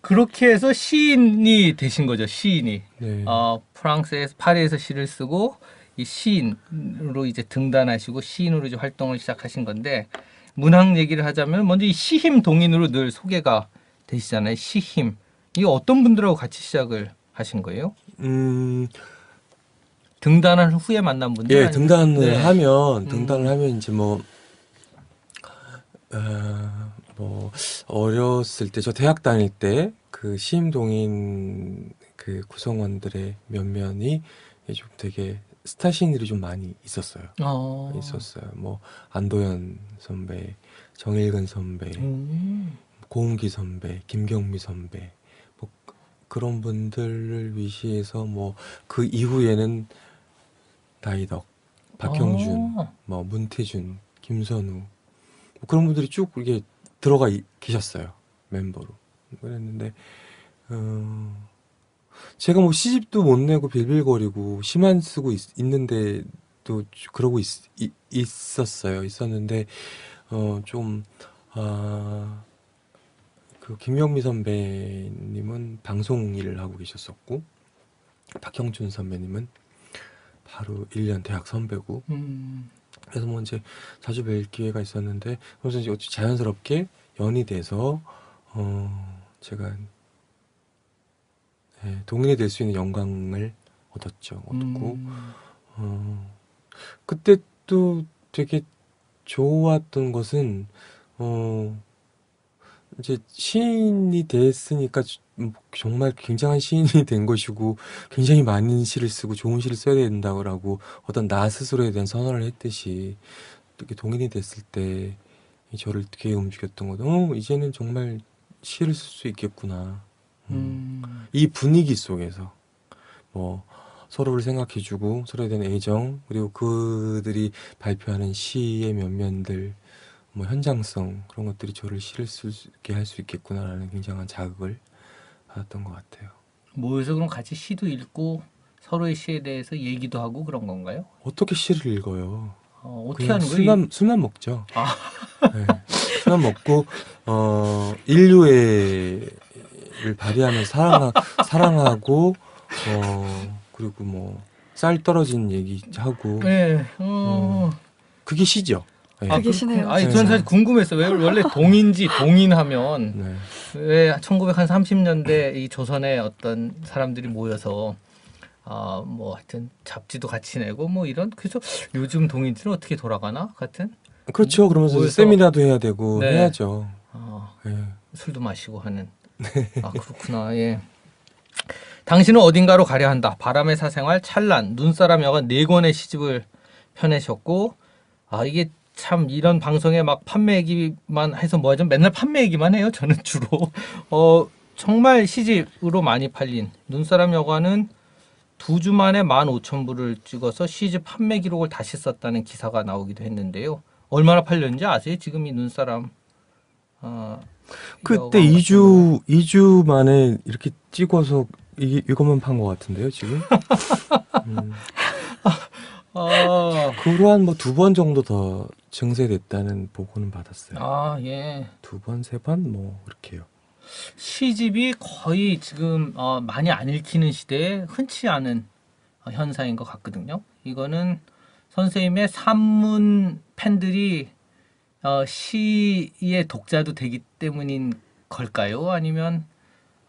그렇게 해서 시인이 되신 거죠. 시인이. 네. 프랑스에서 파리에서 시를 쓰고 이 시인으로 이제 등단하시고 시인으로 이제 활동을 시작하신 건데 문학 얘기를 하자면 먼저 이 시힘 동인으로 늘 소개가 되시잖아요. 시힘. 이거 어떤 분들하고 같이 시작을 하신 거예요? 등단한 후에 만난 분들? 예, 아니면- 등단을 네. 하면 이제 뭐 어렸을 때 저 대학 다닐 때 그 시임동인 그 구성원들의 몇몇이 좀 되게 스타 시인들이 좀 많이 있었어요. 뭐 안도현 선배, 정일근 선배, 고은기 선배, 김경미 선배, 뭐 그런 분들을 위시해서 뭐 그 이후에는 다이덕, 박형준, 뭐 문태준, 김선우 뭐 그런 분들이 쭉 이렇게 들어가 계셨어요. 멤버로. 그랬는데 제가 뭐 시집도 못 내고 빌빌거리고 시만 쓰고 있는데도 그러고 있었는데 그 김영미 선배님은 방송 일을 하고 계셨었고 박형준 선배님은 바로 1년 대학 선배고 그래서 뭐 이제 자주 뵐 기회가 있었는데 그래서 이제 자연스럽게 연이 돼서 제가 동인이 될 수 있는 영광을 얻었고 그때 또 되게 좋았던 것은 이제 시인이 됐으니까 정말 굉장한 시인이 된 것이고 굉장히 많은 시를 쓰고 좋은 시를 써야 된다고 어떤 나 스스로에 대한 선언을 했듯이 이렇게 동인이 됐을 때 저를 되게 움직였던 거죠. 이제는 정말 시를 쓸 수 있겠구나. 이 분위기 속에서 뭐 서로를 생각해주고 서로에 대한 애정 그리고 그들이 발표하는 시의 면면들 뭐 현장성 그런 것들이 저를 시를 쓰게 할 수 있겠구나라는 굉장한 자극을 받았던 것 같아요. 모여서 그럼 같이 시도 읽고 서로의 시에 대해서 얘기도 하고 그런 건가요? 어떻게 시를 읽어요? 어떻게 그냥 하는 거예요? 술만 먹죠. 아. 네. 술만 먹고 인류애를 발휘하면서 사랑하고 그리고 뭐 쌀 떨어진 얘기하고 네. 그게 시죠. 네. 그게 시네요. 아니, 진짜. 저는 사실 궁금했어요. 왜 원래 동인지 동인하면 네. 왜 1930년대 이 조선의 어떤 사람들이 모여서 뭐 하여튼 잡지도 같이 내고 뭐 이런 그래서 요즘 동인들은 어떻게 돌아가나 같은 그렇죠. 그러면서 모여서- 세미나도 해야 되고 네. 해야죠. 네. 술도 마시고 하는. 그렇구나. 예. 당신은 어딘가로 가려 한다. 바람의 사생활, 찰란, 눈사람 여관 4권의 시집을 펴내셨고 이게 참 이런 방송에 막 판매 얘기만 해서 뭐하죠? 맨날 판매 얘기만 해요. 저는 주로 정말 시집으로 많이 팔린 눈사람 여관은 2주 만에 15,000부를 찍어서 시집 판매 기록을 다시 썼다는 기사가 나오기도 했는데요. 얼마나 팔렸는지 아세요? 지금 이 눈사람 그때 여관 2주 만에 이렇게 찍어서 이것만 판 것 같은데요, 지금? 그로 한 뭐 2번 정도 더 증세됐다는 보고는 받았어요. 예. 2번, 3번 뭐 그렇게요. 시집이 거의 지금 많이 안 읽히는 시대에 흔치 않은 현상인 것 같거든요. 이거는 선생님의 산문 팬들이 시의 독자도 되기 때문인 걸까요? 아니면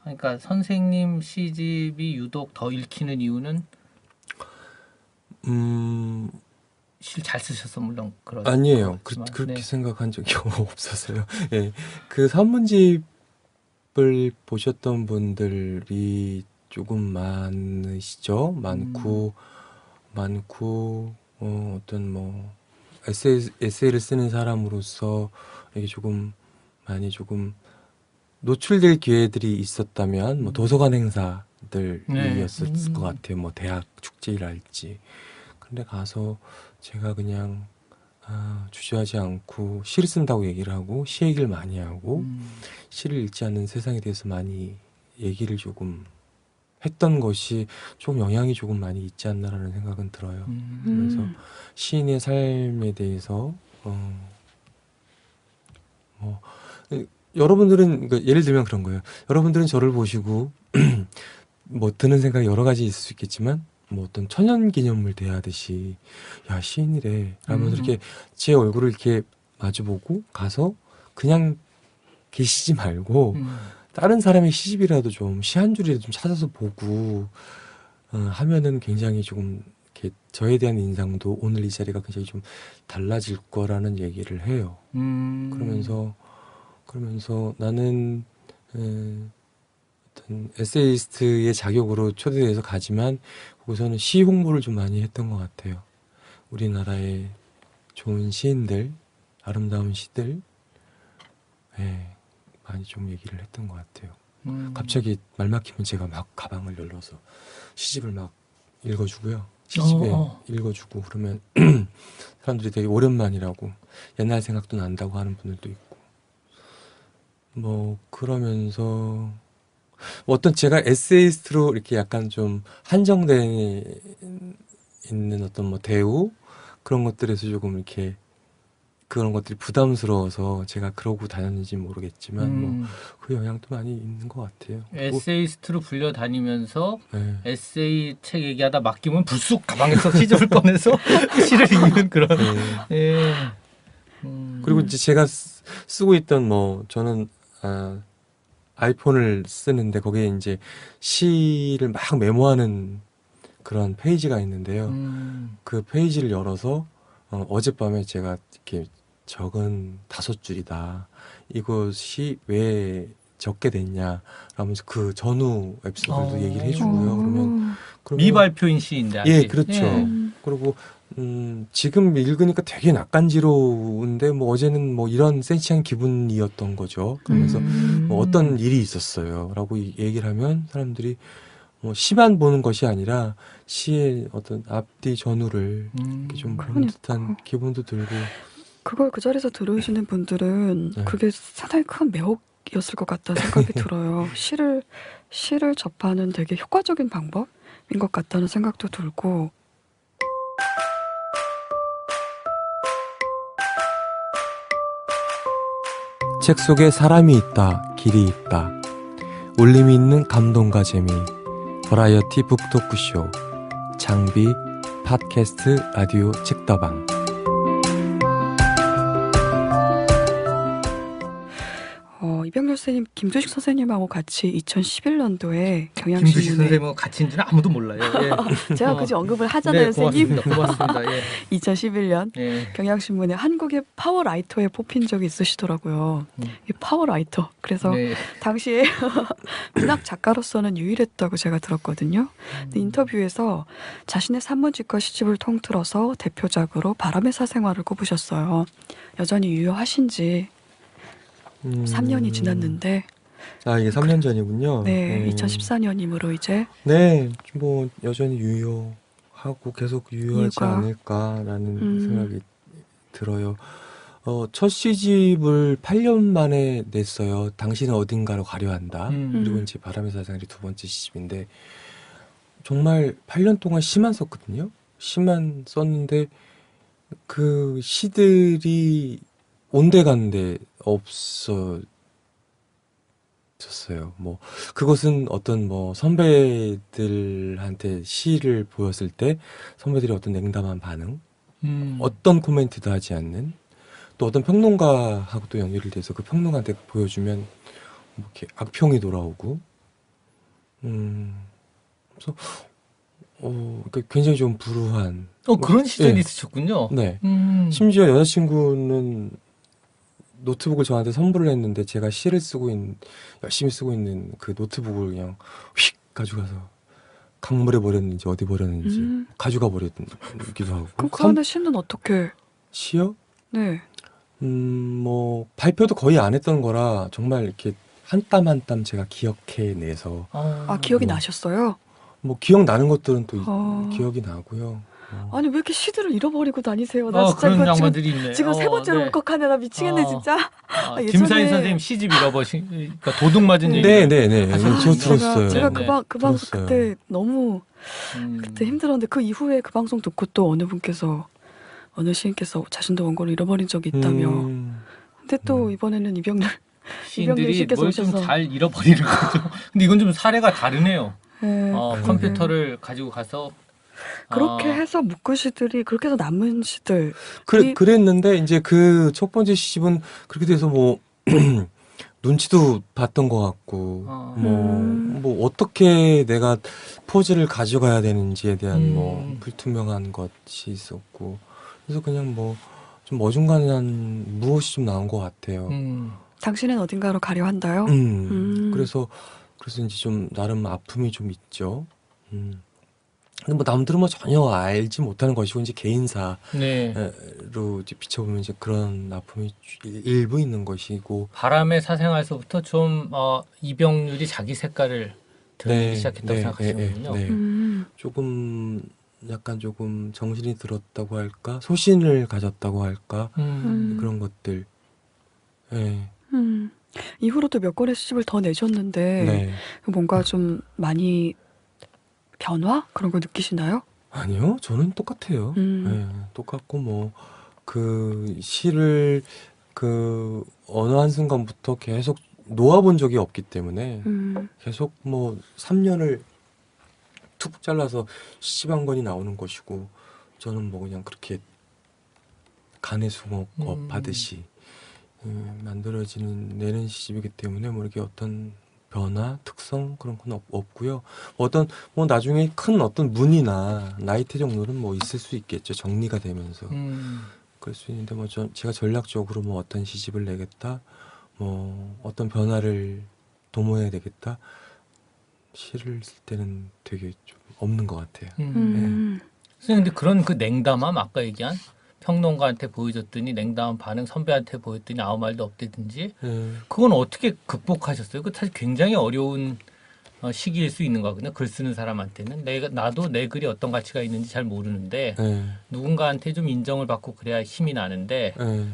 그러니까 선생님 시집이 유독 더 읽히는 이유는 시를 잘 쓰셔서 물론 그런 아니에요. 그렇지만, 그렇게 네. 생각한 적이 없어서요. 예. 그 산문집을 보셨던 분들이 조금 많으시죠. 많고 어떤 뭐 에세이를 쓰는 사람으로서 이게 조금 많이 조금 노출될 기회들이 있었다면 뭐 도서관 행사들이었을 것 같아요. 뭐 대학 축제랄지. 근데 가서 제가 그냥 주저하지 않고 시를 쓴다고 얘기를 하고 시 얘기를 많이 하고 시를 읽지 않는 세상에 대해서 많이 얘기를 조금 했던 것이 좀 영향이 조금 많이 있지 않나라는 생각은 들어요. 그래서 시인의 삶에 대해서 여러분들은 그러니까 예를 들면 그런 거예요. 여러분들은 저를 보시고 뭐 드는 생각이 여러 가지 있을 수 있겠지만 뭐 어떤 천연기념물 대하듯이 야 시인이래 라면서 이렇게 제 얼굴을 이렇게 마주보고 가서 그냥 계시지 말고 다른 사람의 시집이라도 좀 시 한 줄이라도 좀 찾아서 보고 하면은 굉장히 조금 이렇게 저에 대한 인상도 오늘 이 자리가 굉장히 좀 달라질 거라는 얘기를 해요. 그러면서 나는 어떤 에세이스트의 자격으로 초대돼서 가지만 거기서는 시 홍보를 좀 많이 했던 것 같아요. 우리나라의 좋은 시인들, 아름다운 시들, 많이 좀 얘기를 했던 것 같아요. 갑자기 말 막히면 제가 막 가방을 열어서 시집을 막 읽어주고요. 시집에 읽어주고 그러면 사람들이 되게 오랜만이라고 옛날 생각도 난다고 하는 분들도 있고 뭐 그러면서 어떤 제가 에세이스트로 이렇게 약간 좀 한정돼 있는 어떤 뭐 대우 그런 것들에서 조금 이렇게 그런 것들이 부담스러워서 제가 그러고 다녔는지 모르겠지만 뭐 그 영향도 많이 있는 것 같아요. 에세이스트로 불려 다니면서 네. 에세이 책 얘기하다 맡기면 불쑥 가방에서 시집을 꺼내서 시를 읽는 그런. 예. 그리고 이제 제가 쓰고 있던 뭐 저는 아이폰을 쓰는데 거기에 이제 시를 막 메모하는 그런 페이지가 있는데요. 그 페이지를 열어서 어젯밤에 제가 이렇게 적은 5줄이다. 이것이 왜 적게 됐냐 라면서 그 전후 에피소드도 얘기를 해주고요. 그러면 미발표인 시인데 아직. 예, 그렇죠. 그리고 지금 읽으니까 되게 낯간지러운데 뭐 어제는 뭐 이런 센치한 기분이었던 거죠. 그러면서 뭐 어떤 일이 있었어요라고 얘기를 하면 사람들이 뭐 시만 보는 것이 아니라 시의 어떤 앞뒤 전후를 이렇게 좀 보는 듯한 기분도 들고. 그걸 그 자리에서 들으시는 분들은 네. 그게 상당히 큰 매혹이었을 것 같다는 생각이 들어요. 시를 접하는 되게 효과적인 방법인 것 같다는 생각도 들고. 책 속에 사람이 있다, 길이 있다. 울림이 있는 감동과 재미. 버라이어티 북토크쇼. 장비 팟캐스트 라디오 책다방. 이병렬 선생님, 김두식 선생님하고 같이 2011년도에 김두식 경향신문에 선생님하고 같이인지는 아무도 몰라요. 예. 제가 굳이 언급을 하잖아요, 네, 선생님. 고맙습니다. 예. 2011년 예. 경향신문에 한국의 파워라이터에 뽑힌 적이 있으시더라고요. 이 파워라이터. 그래서 네. 당시에 문학 작가로서는 유일했다고 제가 들었거든요. 근데 인터뷰에서 자신의 산문집과 시집을 통틀어서 대표작으로 바람의 사생활을 꼽으셨어요. 여전히 유효하신지 3년이 지났는데. 이게 3년 전이군요. 네, 2014년이므로 이제. 네, 뭐 여전히 유효하고 계속 유효하지 이유가? 않을까라는 생각이 들어요. 첫 시집을 8년 만에 냈어요. 당신은 어딘가로 가려 한다. 그리고 이제 바람의 사생활이 두 번째 시집인데 정말 8년 동안 시만 썼거든요. 시만 썼는데 그 시들이 온데간데 없어졌어요. 뭐 그것은 어떤 뭐 선배들한테 시를 보였을 때 선배들이 어떤 냉담한 반응, 어떤 코멘트도 하지 않는, 또 어떤 평론가하고 또 연결이 돼서 그 평론가한테 보여주면 뭐 이렇게 악평이 돌아오고, 그래서 그러니까 굉장히 좀 불우한. 그런 시절이 네. 있으셨군요. 네. 심지어 여자친구는 노트북을 저한테 선물을 했는데 제가 시를 열심히 쓰고 있는 그 노트북을 그냥 휙 가져가서 강물에 버렸는지 어디 버렸는지 가져가 버렸기도 하고. 그럼 그 안에 시는 어떻게? 시요? 네. 뭐 발표도 거의 안 했던 거라 정말 이렇게 한 땀 한 땀 제가 기억해내서. 기억이 뭐, 나셨어요? 뭐 기억나는 것들은 또 기억이 나고요. 아니 왜 이렇게 시들을 잃어버리고 다니세요? 나 진짜 그런 이거 양반들이 있네. 지금 세 번째로 네. 울컥하네. 나 미치겠네 진짜. 김사인 선생님 시집 잃어버린, 그러니까 도둑 맞은 얘기. 네네네. 저 하셨군요. 들었어요. 제가 네. 그 방송 들었어요. 그때 너무 그때 힘들었는데 그 이후에 그 방송 듣고 또 어느 시인께서 자신도 원고를 잃어버린 적이 있다며. 근데 또 이번에는 이병렬 시인들이 씨께서 뭘 좀 오셔서. 잘 잃어버리는 거죠. 근데 이건 좀 사례가 다르네요. 네, 컴퓨터를 가지고 가서 그렇게 해서 묶은 시들이 그렇게 해서 남은 시들. 그랬는데 이제 그 첫 번째 시집은 그렇게 돼서 뭐 눈치도 봤던 것 같고 뭐 어떻게 내가 포즈를 가져가야 되는지에 대한 뭐 불투명한 것이 있었고, 그래서 그냥 뭐 좀 어중간한 무엇이 좀 나온 것 같아요. 당신은 어딘가로 가려 한다요? 그래서 이제 좀 나름 아픔이 좀 있죠. 근데 뭐 남들은 뭐 전혀 알지 못하는 것이고 이제 개인사로 네. 이제 비춰보면 이제 그런 아픔이 일부 있는 것이고. 바람의 사생활에서부터 좀 이병률이 자기 색깔을 드러내기 시작했다고 생각하시는군요. 조금 약간 조금 정신이 들었다고 할까, 소신을 가졌다고 할까, 그런 것들. 네. 이후로도 몇 권의 시집을 더 내셨는데 네. 뭔가 좀 많이 변화 그런 걸 느끼시나요? 아니요, 저는 똑같아요. 네, 똑같고 뭐 그 시를 그 어느 한 순간부터 계속 놓아본 적이 없기 때문에 계속 뭐 3년을 툭 잘라서 시집 한 권이 나오는 것이고, 저는 뭐 그냥 그렇게 간의 수목업 하듯이 만들어지는 내는 시집이기 때문에 뭐 이렇게 어떤 변화, 특성 그런 건 없고요. 어떤 뭐 나중에 큰 어떤 문이나 나이테 정도는 뭐 있을 수 있겠죠. 정리가 되면서 그럴 수 있는데 뭐 제가 전략적으로 뭐 어떤 시집을 내겠다, 뭐 어떤 변화를 도모해야 되겠다, 시를 쓸 때는 되게 좀 없는 것 같아요. 선생님, 근데 그런 그 냉담함 아까 얘기한 평론가한테 보여줬더니 냉담한 반응, 선배한테 보였더니 아무 말도 없다든지 네. 그건 어떻게 극복하셨어요? 그 사실 굉장히 어려운 시기일 수 있는 거거든요. 글 쓰는 사람한테는 나도 내 글이 어떤 가치가 있는지 잘 모르는데 네. 누군가한테 좀 인정을 받고 그래야 힘이 나는데 네.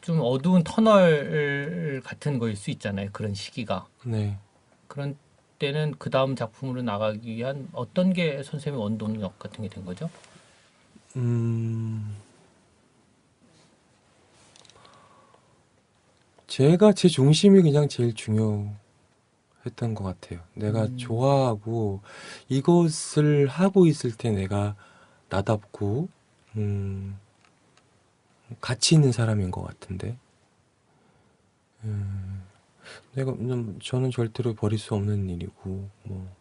좀 어두운 터널 같은 거일 수 있잖아요. 그런 시기가. 네. 그런 때는 그 다음 작품으로 나가기 위한 어떤 게 선생님의 원동력 같은 게 된 거죠? 제가 제 중심이 그냥 제일 중요했던 것 같아요. 내가 좋아하고 이것을 하고 있을 때 내가 나답고 가치 있는 사람인 것 같은데 내가 저는 절대로 버릴 수 없는 일이고 뭐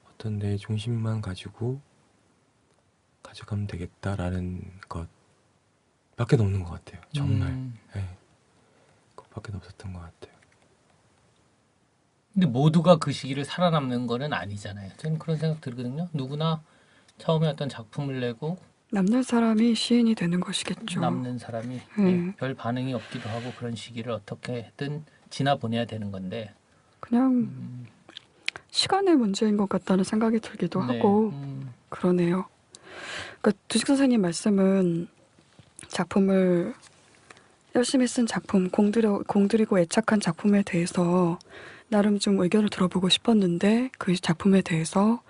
어떤 내 중심만 가지고 가져가면 되겠다라는 것밖에 없는 것 같아요. 정말. 네. 그것밖에 없었던 것 같아요. 근데 모두가 그 시기를 살아남는 거는 아니잖아요. 저는 그런 생각 들거든요. 누구나 처음에 어떤 작품을 내고 남는 사람이 시인이 되는 것이겠죠. 남는 사람이 별 반응이 없기도 하고 그런 시기를 어떻게든 지나보내야 되는 건데 그냥 시간의 문제인 것 같다는 생각이 들기도 네. 하고 그러네요. 그러니까 두식 선생님 말씀은 작품을 열심히 쓴 작품, 공들이고 애착한 작품에 대해서 나름 좀 의견을 들어보고 싶었는데 그 작품에 대해서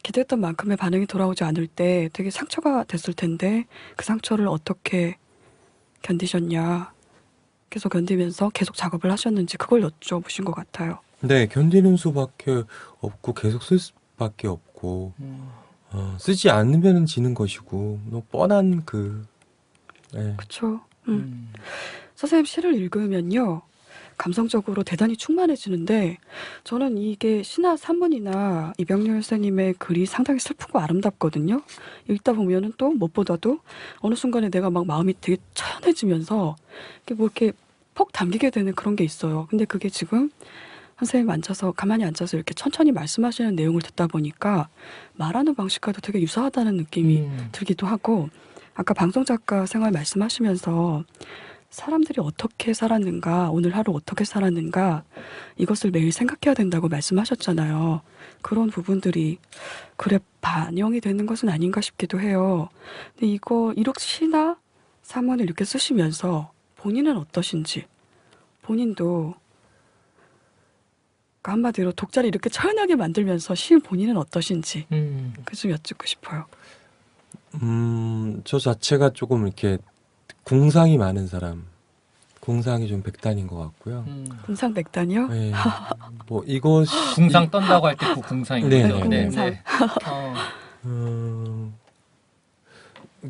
기대했던 만큼의 반응이 돌아오지 않을 때 되게 상처가 됐을 텐데 그 상처를 어떻게 견디셨냐, 계속 견디면서 계속 작업을 하셨는지 그걸 여쭤보신 것 같아요. 네, 견디는 수밖에 없고 계속 쓸 수밖에 없고 쓰지 않으면 지는 것이고 너무 뻔한 네. 그렇죠. 선생님 시를 읽으면요 감성적으로 대단히 충만해지는데 저는 이게 신화 산문이나 이병렬 선생님의 글이 상당히 슬프고 아름답거든요. 읽다 보면은 또 무엇보다도 어느 순간에 내가 막 마음이 되게 처연해지면서 이렇게 뭐 이렇게 폭 담기게 되는 그런 게 있어요. 근데 그게 지금 선생님 가만히 앉아서 이렇게 천천히 말씀하시는 내용을 듣다 보니까 말하는 방식과도 되게 유사하다는 느낌이 들기도 하고 아까 방송작가 생활 말씀하시면서 사람들이 어떻게 살았는가, 오늘 하루 어떻게 살았는가 이것을 매일 생각해야 된다고 말씀하셨잖아요. 그런 부분들이 글에 반영이 되는 것은 아닌가 싶기도 해요. 근데 이렇게 시나 사문을 이렇게 쓰시면서 본인은 어떠신지, 본인도 그러니까 한마디로 독자를 이렇게 처연하게 만들면서 시인 본인은 어떠신지 그 좀 여쭙고 싶어요. 저 자체가 조금 이렇게 궁상이 많은 사람, 궁상이 좀 백단인 것 같고요. 군상백단이요? 네, 뭐 이것이 궁상 떤다고 할 때 그 궁상인 네, 거죠. 네, 궁상.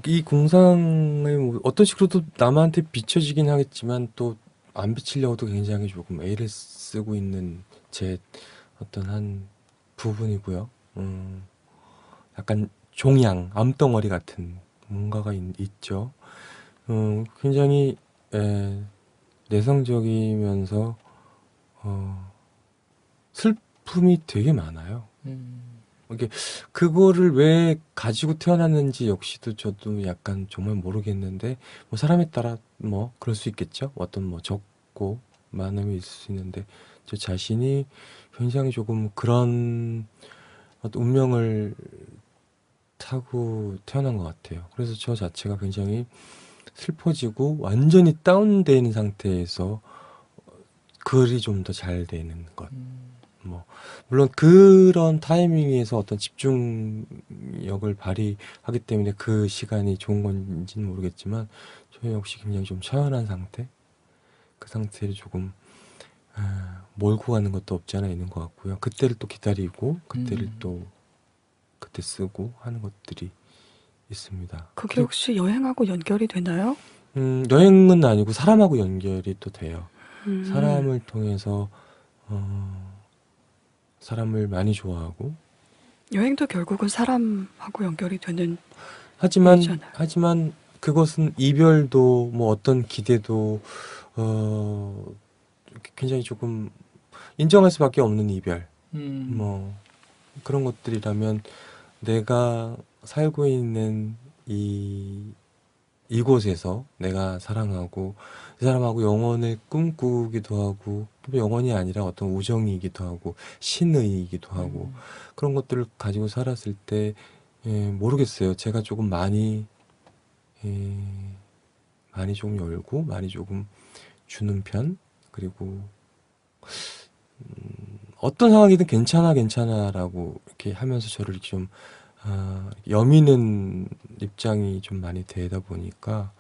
이 궁상을 뭐 어떤 식으로도 남한테 비춰지긴 하겠지만 또 안 비치려고도 굉장히 조금 애를 쓰고 있는 제 어떤 한 부분이고요. 약간 종양, 암덩어리 같은 뭔가가 있죠. 굉장히 내성적이면서 슬픔이 되게 많아요. 이게 그거를 왜 가지고 태어났는지 역시도 저도 약간 정말 모르겠는데 뭐 사람에 따라 뭐 그럴 수 있겠죠. 어떤 뭐 적고 많음이 있을 수 있는데 저 자신이 굉장히 조금 그런 어떤 운명을 타고 태어난 것 같아요. 그래서 저 자체가 굉장히 슬퍼지고 완전히 다운되는 상태에서 글이 좀 더 잘 되는 것. 뭐 물론 그런 타이밍에서 어떤 집중력을 발휘하기 때문에 그 시간이 좋은 건지는 모르겠지만 저 역시 굉장히 좀 처연한 상태, 그 상태를 조금 몰고 가는 것도 없지 않아 있는 것 같고요. 그때를 또 기다리고 그때를 또 그때 쓰고 하는 것들이 있습니다. 그게 혹시 여행하고 연결이 되나요? 여행은 아니고 사람하고 연결이 또 돼요. 사람을 통해서 사람을 많이 좋아하고 여행도 결국은 사람하고 연결이 되는 하지만 일이잖아요. 그것은 이별도 뭐 어떤 기대도 굉장히 조금 인정할 수밖에 없는 이별 뭐 그런 것들이라면 내가 살고 있는 이 이곳에서 내가 사랑하고 이 사람하고 영원을 꿈꾸기도 하고 또 영원이 아니라 어떤 우정이기도 하고 신의이기도 하고 그런 것들을 가지고 살았을 때 모르겠어요. 제가 조금 많이 조금 열고 많이 조금 주는 편 그리고 어떤 상황이든 괜찮아라고 이렇게 하면서 저를 이렇게 좀 여미는 입장이 좀 많이 되다 보니까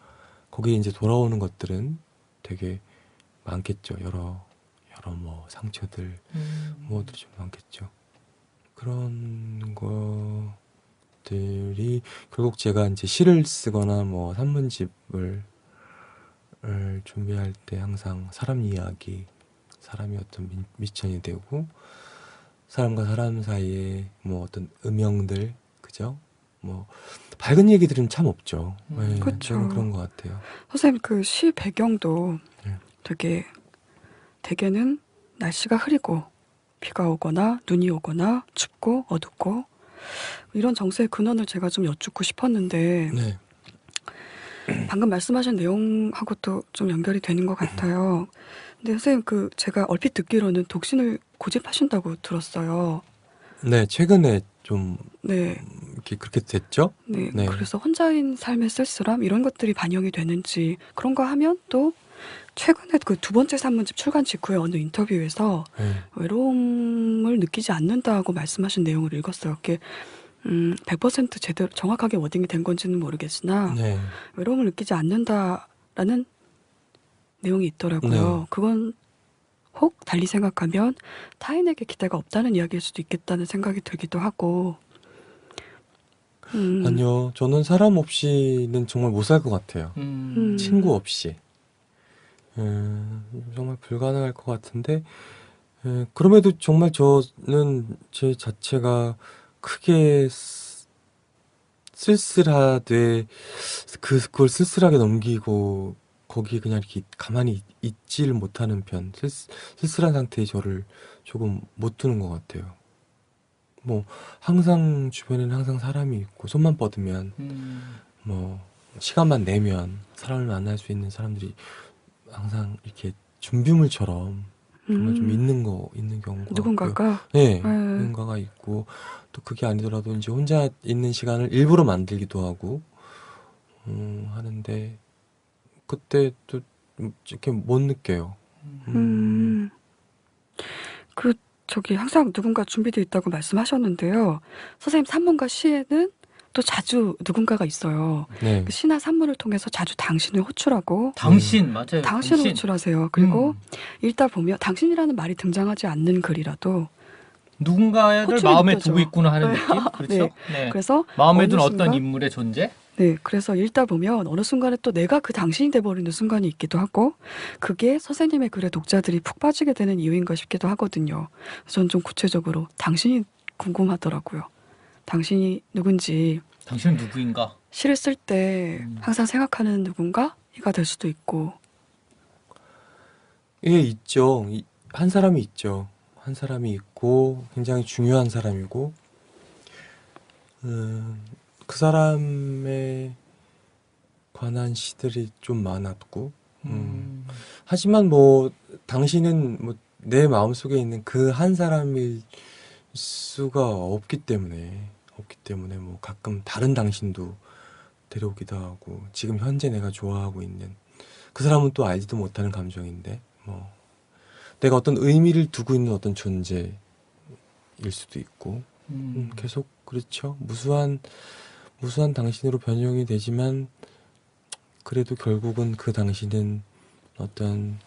거기에 이제 돌아오는 것들은 되게 많겠죠. 여러 뭐 상처들 뭐들이 좀 많겠죠. 그런 것들이 결국 제가 이제 시를 쓰거나 뭐 산문집을 준비할 때 항상 사람 이야기, 사람이 어떤 미천이 되고 사람과 사람 사이에 뭐 어떤 음영들 그죠? 뭐 밝은 얘기들은 참 없죠. 네, 그쵸. 저는 그런 것 같아요. 선생님 그 시 배경도 네. 대개는 날씨가 흐리고 비가 오거나 눈이 오거나 춥고 어둡고 이런 정세의 근원을 제가 좀 여쭙고 싶었는데 네. 방금 말씀하신 내용하고도 좀 연결이 되는 것 같아요. 근데 선생님 그 제가 얼핏 듣기로는 독신을 고집하신다고 들었어요. 네, 최근에 좀 네, 이렇게 그렇게 됐죠? 네. 네. 그래서 혼자인 삶의 쓸쓸함 이런 것들이 반영이 되는지 그런 거 하면 또 최근에 그 두 번째 산문집 출간 직후에 어느 인터뷰에서 네. 외로움을 느끼지 않는다고 말씀하신 내용을 읽었어요. 그게 100% 제대로 정확하게 워딩이 된 건지는 모르겠으나 네. 외로움을 느끼지 않는다라는 내용이 있더라고요. 네. 그건 혹 달리 생각하면 타인에게 기대가 없다는 이야기일 수도 있겠다는 생각이 들기도 하고. 아니요, 저는 사람 없이는 정말 못 살 것 같아요. 친구 없이. 정말 불가능할 것 같은데, 그럼에도 정말 저는 제 자체가 크게 쓸쓸하되, 그걸 쓸쓸하게 넘기고, 거기에 그냥 이렇게 가만히 있지를 못하는 편, 쓸쓸한 상태의 저를 조금 못 두는 것 같아요. 뭐, 항상 주변에는 항상 사람이 있고, 손만 뻗으면, 뭐, 시간만 내면 사람을 만날 수 있는 사람들이 항상 이렇게 준비물처럼 정말 좀 있는 경우가 누군가가 있고요. 네, 누군가가 있고 또 그게 아니더라도 이제 혼자 있는 시간을 일부러 만들기도 하고 하는데 그때 또 이렇게 못 느껴요. 그 저기 항상 누군가 준비되어 있다고 말씀하셨는데요. 선생님 산문과 시에는 또 자주 누군가가 있어요. 네, 그 시나 산문을 통해서 자주 당신을 호출하고 당신 맞아요. 당신을 당신. 호출하세요. 그리고 읽다 보면 당신이라는 말이 등장하지 않는 글이라도 누군가를 호출이 마음에 느껴져. 두고 있구나 하는 네. 느낌. 그렇죠. 네. 네. 그래서 마음에 어느 든 어떤 순간 인물의 존재. 네, 그래서 읽다 보면 어느 순간에 또 내가 그 당신이 돼버리는 순간이 있기도 하고 그게 선생님의 글에 독자들이 푹 빠지게 되는 이유인가 싶기도 하거든요. 저는 좀 구체적으로 당신이 궁금하더라고요. 당신이 누군지 당신은 누구인가? 시를 쓸 때 항상 생각하는 누군가가 될 수도 있고 이게 있죠. 한 사람이 있죠. 한 사람이 있고 굉장히 중요한 사람이고 그 사람에 관한 시들이 좀 많았고 하지만 뭐 당신은 뭐 내 마음속에 있는 그 한 사람일 수가 없기 때문에 뭐 가끔 다른 당신도 데려오기도 하고 지금 현재 내가 좋아하고 있는 그 사람은 또 알지도 못하는 감정인데 뭐 내가 어떤 의미를 두고 있는 어떤 존재일 수도 있고 계속 그렇죠. 무수한 당신으로 변형이 되지만 그래도 결국은 그 당신은 어떤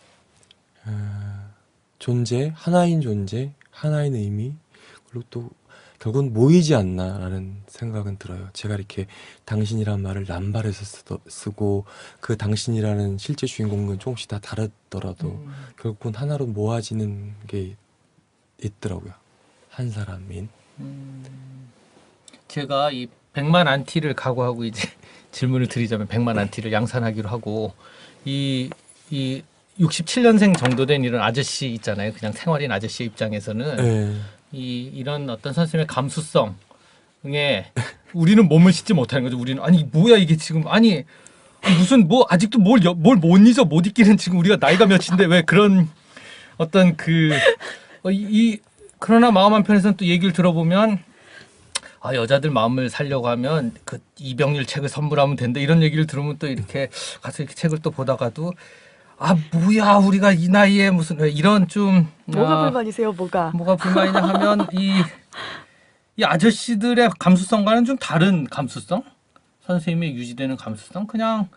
존재, 하나인 존재, 하나인 의미 그리고 또 결국은 모이지 않나라는 생각은 들어요. 제가 이렇게 당신이란 말을 남발해서 쓰고 그 당신이라는 실제 주인공은 조금씩 다 다르더라도 결국은 하나로 모아지는 게 있더라고요. 한 사람인. 제가 이 100만 안티를 각오하고 이제 질문을 드리자면 100만 안티를 양산하기로 하고 이 67년생 정도 된 이런 아저씨 있잖아요. 그냥 생활인 아저씨 입장에서는 네. 이런 어떤 선생님의 감수성에 우리는 몸을 싣지 못하는 거죠. 우리는 아니 뭐야 이게 지금 아니 무슨 뭐 아직도 뭘 못 잊어 못 잊기는 지금 우리가 나이가 몇인데 왜 그런 어떤 그러나 마음 한편에서는 또 얘기를 들어보면 여자들 마음을 살려고 하면 그 이병률 책을 선물하면 된다 이런 얘기를 들으면 또 이렇게 가서 이렇게 책을 또 보다가도 뭐야 우리가 이 나이에 무슨 왜 이런 좀 뭐가 불만이세요? 뭐가? 뭐가 불만이냐 하면 이 아저씨들의 감수성과는 좀 다른 감수성 선생님의 유지되는 감수성 그냥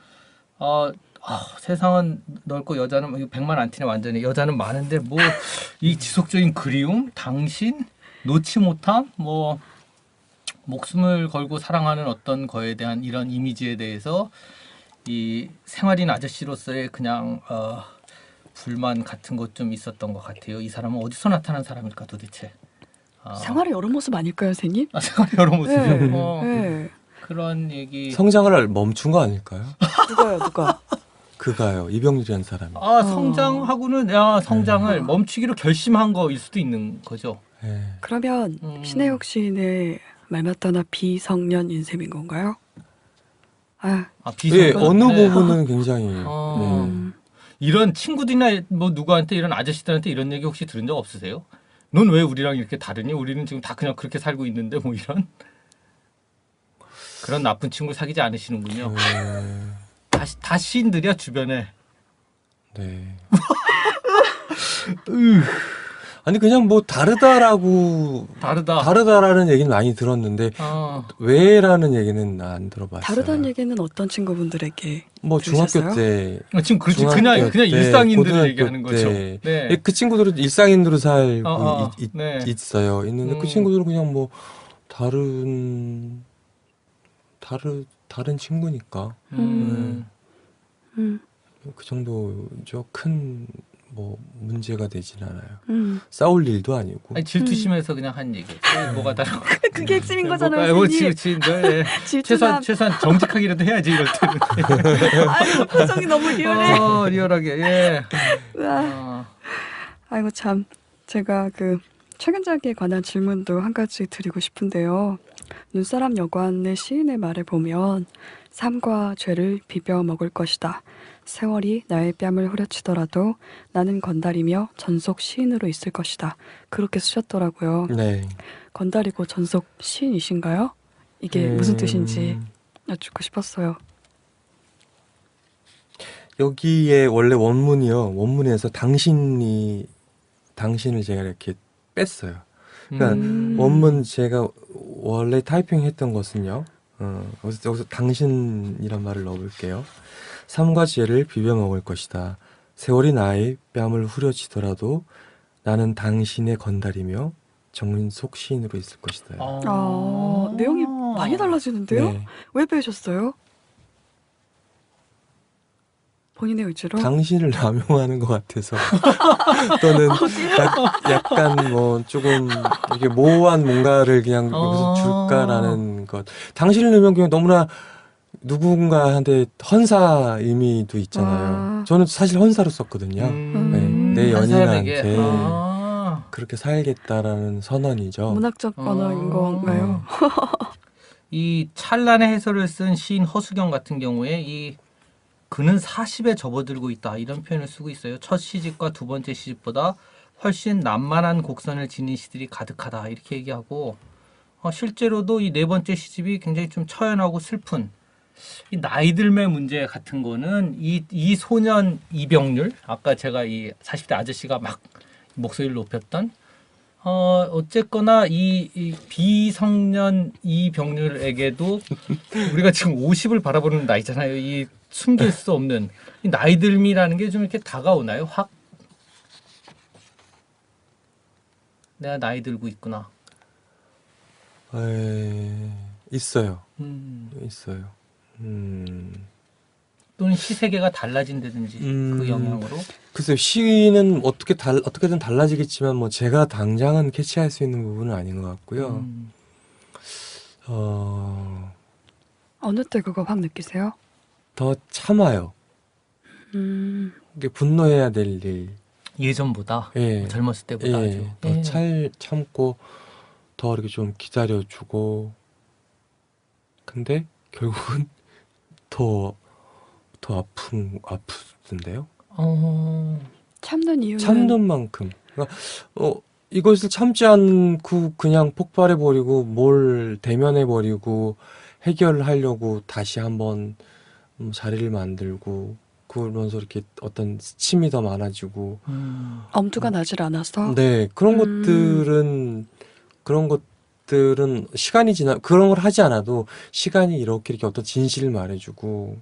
세상은 넓고 여자는 100만 안 티네 완전히 여자는 많은데 뭐 이 지속적인 그리움 당신 놓지 못함 뭐 목숨을 걸고 사랑하는 어떤 거에 대한 이런 이미지에 대해서 이 생활인 아저씨로서의 그냥 불만 같은 것 좀 있었던 것 같아요. 이 사람은 어디서 나타난 사람일까 도대체? 생활의 여러 모습 아닐까요, 선생님? 생활의 여러 모습이요. 네. 네. 그런 얘기. 성장을 멈춘 거 아닐까요? 누가요, 누가? 그가요. 이병률이라는 사람이. 성장하고는 성장을 멈추기로 결심한 거일 수도 있는 거죠. 네. 그러면 신혜옥 시인의 말 맞다나 비성년 인셈인 건가요? 예, 어느 부분은 굉장히 이런 친구들이나 뭐 누구한테 이런 아저씨들한테 이런 얘기 혹시 들은 적 없으세요? 넌 왜 우리랑 이렇게 다르니? 우리는 지금 다 그냥 그렇게 살고 있는데 뭐 이런 그런 나쁜 친구 사귀지 않으시는군요. 다 시인들이야 주변에. 네. 아니 그냥 뭐 다르다라는 얘기는 많이 들었는데 왜라는 얘기는 안 들어봤어요. 다르다는 얘기는 어떤 친구분들에게 뭐 중학교 들으셨어요? 때 지금 그렇지 그냥 일상인들을 얘기하는 거죠. 네. 그 친구들은 일상인으로 살고 네. 있어요. 있는데 그 친구들은 그냥 뭐 다른 친구니까 그 정도죠. 큰 뭐 문제가 되진 않아요. 싸울 일도 아니고. 아니, 질투심에서 그냥 한 얘기. 뭐가 다른 거? 그게 핵심인 거잖아요. 그렇지. 네. 최소한 정직하기라도 해야지 이럴 때는. 아이고 표정이 너무 리얼해. 리얼하게. 예. 아이고 참 제가 그 최근작에 관한 질문도 한 가지 드리고 싶은데요. 눈사람 여관의 시인의 말에 보면 삶과 죄를 비벼 먹을 것이다. 세월이 나의 뺨을 후려치더라도 나는 건달이며 전속 시인으로 있을 것이다. 그렇게 쓰셨더라고요. 네. 건달이고 전속 시인이신가요? 이게 무슨 뜻인지 여쭙고 싶었어요. 여기에 원래 원문에서 당신을 제가 이렇게 뺐어요. 그러니까 원문 제가 원래 타이핑했던 것은요. 여기서 당신이란 말을 넣어볼게요. 삶과 죄를 비벼 먹을 것이다. 세월이 나의 뺨을 후려치더라도 나는 당신의 건달이며 정sok 시인으로 있을 것이다. 내용이 많이 달라지는데요? 네. 왜 빼셨어요? 본인의 의지로? 당신을 남용하는 것 같아서 또는 약간 뭐 조금 이게 모호한 뭔가를 그냥 여기서 줄까라는 것. 당신을 넣으면 그냥 너무나 누군가한테 헌사 의미도 있잖아요. 저는 사실 헌사로 썼거든요. 내 연인한테 그렇게 살겠다라는 선언이죠. 문학적 언어인 건가요? 이 찬란의 해설을 쓴 시인 허수경 같은 경우에 그는 40에 접어들고 있다 이런 표현을 쓰고 있어요. 첫 시집과 두 번째 시집보다 훨씬 난만한 곡선을 지닌 시들이 가득하다 이렇게 얘기하고 실제로도 이 네 번째 시집이 굉장히 좀 처연하고 슬픈 이 나이들매 문제 같은 거는 이 소년 이병률 아까 제가 이 40대 아저씨가 막 목소리를 높였던 어쨌거나 이 비성년 이병률에게도 우리가 지금 50을 바라보는 나이잖아요. 이 숨길 수 없는 이 나이들미라는 게 좀 이렇게 다가오나요? 확 내가 나이 들고 있구나. 있어요. 있어요. 또는 시세계가 달라진다든지 그 영향으로. 글쎄요. 시는 어떻게든 달라지겠지만 뭐 제가 당장은 캐치할 수 있는 부분은 아닌 것 같고요. 어느 때 그거 확 느끼세요? 더 참아요. 이게 분노해야 될 일. 예전보다 예. 젊었을 때보다 아주. 더 참고 더 이렇게 좀 기다려주고 근데 결국은 더 더 아프던데요. 참는 이유는 참는 만큼. 그러니까 이것을 참지 않고 그냥 폭발해 버리고 뭘 대면해 버리고 해결하려고 다시 한번 자리를 만들고 그러면서 이렇게 어떤 스침이 더 많아지고 엄두가 나질 않아서 네 그런 음. 것들은 시간이 지나 그런 걸 하지 않아도 시간이 이렇게 어떤 진실을 말해주고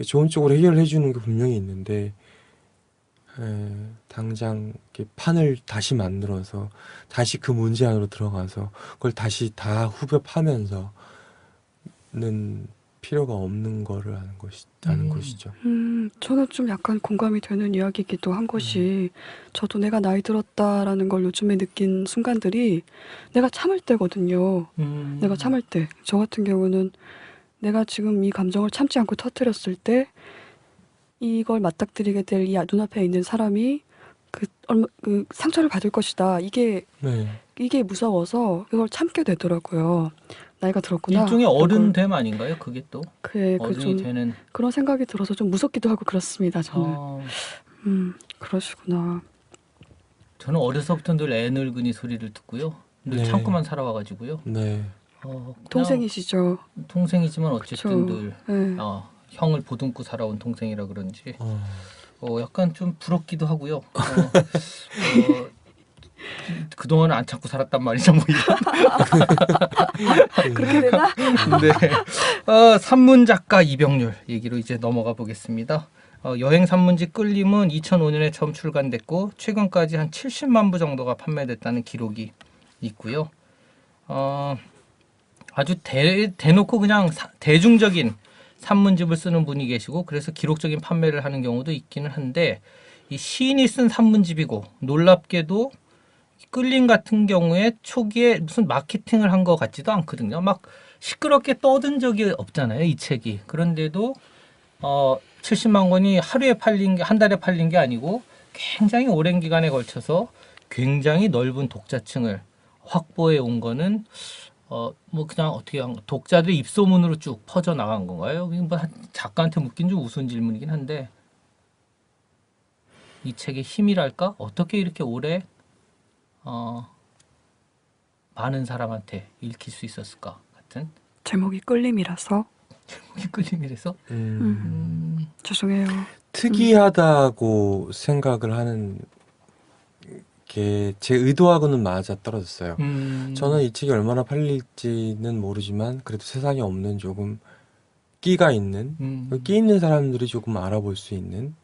좋은 쪽으로 해결해 주는 게 분명히 있는데 당장 이렇게 판을 다시 만들어서 다시 그 문제 안으로 들어가서 그걸 다시 다 후벼 파면서는 필요가 없는 거를 아는 것이죠. 저는 좀 약간 공감이 되는 이야기이기도 한 것이 저도 내가 나이 들었다라는 걸 요즘에 느낀 순간들이 내가 참을 때거든요. 내가 참을 때. 저 같은 경우는 내가 지금 이 감정을 참지 않고 터뜨렸을 때 이걸 맞닥뜨리게 될 이 눈앞에 있는 사람이 그 상처를 받을 것이다. 이게 네. 무서워서 그걸 참게 되더라고요. 나이가 들었구나. 일종의 이런 걸. 어른됨 아닌가요? 그게 또 그 어른이 좀 되는. 그런 생각이 들어서 좀 무섭기도 하고 그렇습니다. 저는. 어, 그러시구나. 저는 어려서부터 늘 애늙은이 소리를 듣고요. 늘 네. 참고만 살아와가지고요. 네. 그냥 동생이시죠? 동생이지만 어쨌든 그쵸. 늘 네. 형을 보듬고 살아온 동생이라 그런지 어, 약간 좀 부럽기도 하고요. 그동안 안 참고 살았단 말이죠. 뭐 이런. 그렇게 되나? 네. 산문 작가 이병률 얘기로 이제 넘어가 보겠습니다. 여행 산문지 끌림은 2005년에 처음 출간됐고 최근까지 한 70만 부 정도가 판매됐다는 기록이 있고요. 아주 대놓고 그냥 대중적인 산문집을 쓰는 분이 계시고 그래서 기록적인 판매를 하는 경우도 있기는 한데 이 시인이 쓴 산문집이고 놀랍게도 끌림 같은 경우에 초기에 무슨 마케팅을 한 것 같지도 않거든요. 막 시끄럽게 떠든 적이 없잖아요, 이 책이. 그런데도 70만 권이 하루에 팔린 게, 한 달에 팔린 게 아니고 굉장히 오랜 기간에 걸쳐서 굉장히 넓은 독자층을 확보해 온 거는 뭐 그냥 어떻게 독자들의 입소문으로 쭉 퍼져 나간 건가요? 뭐 작가한테 묻긴 좀 우스운 질문이긴 한데 이 책의 힘이랄까? 어떻게 이렇게 오래 많은 사람한테 읽힐 수 있었을까 같은 제목이 끌림이라서 끌림이라서 죄송해요. 특이하다고 생각을 하는 게 제 의도하고는 맞아 떨어졌어요. 저는 이 책이 얼마나 팔릴지는 모르지만 그래도 세상에 없는 조금 끼가 있는 끼 있는 사람들이 조금 알아볼 수 있는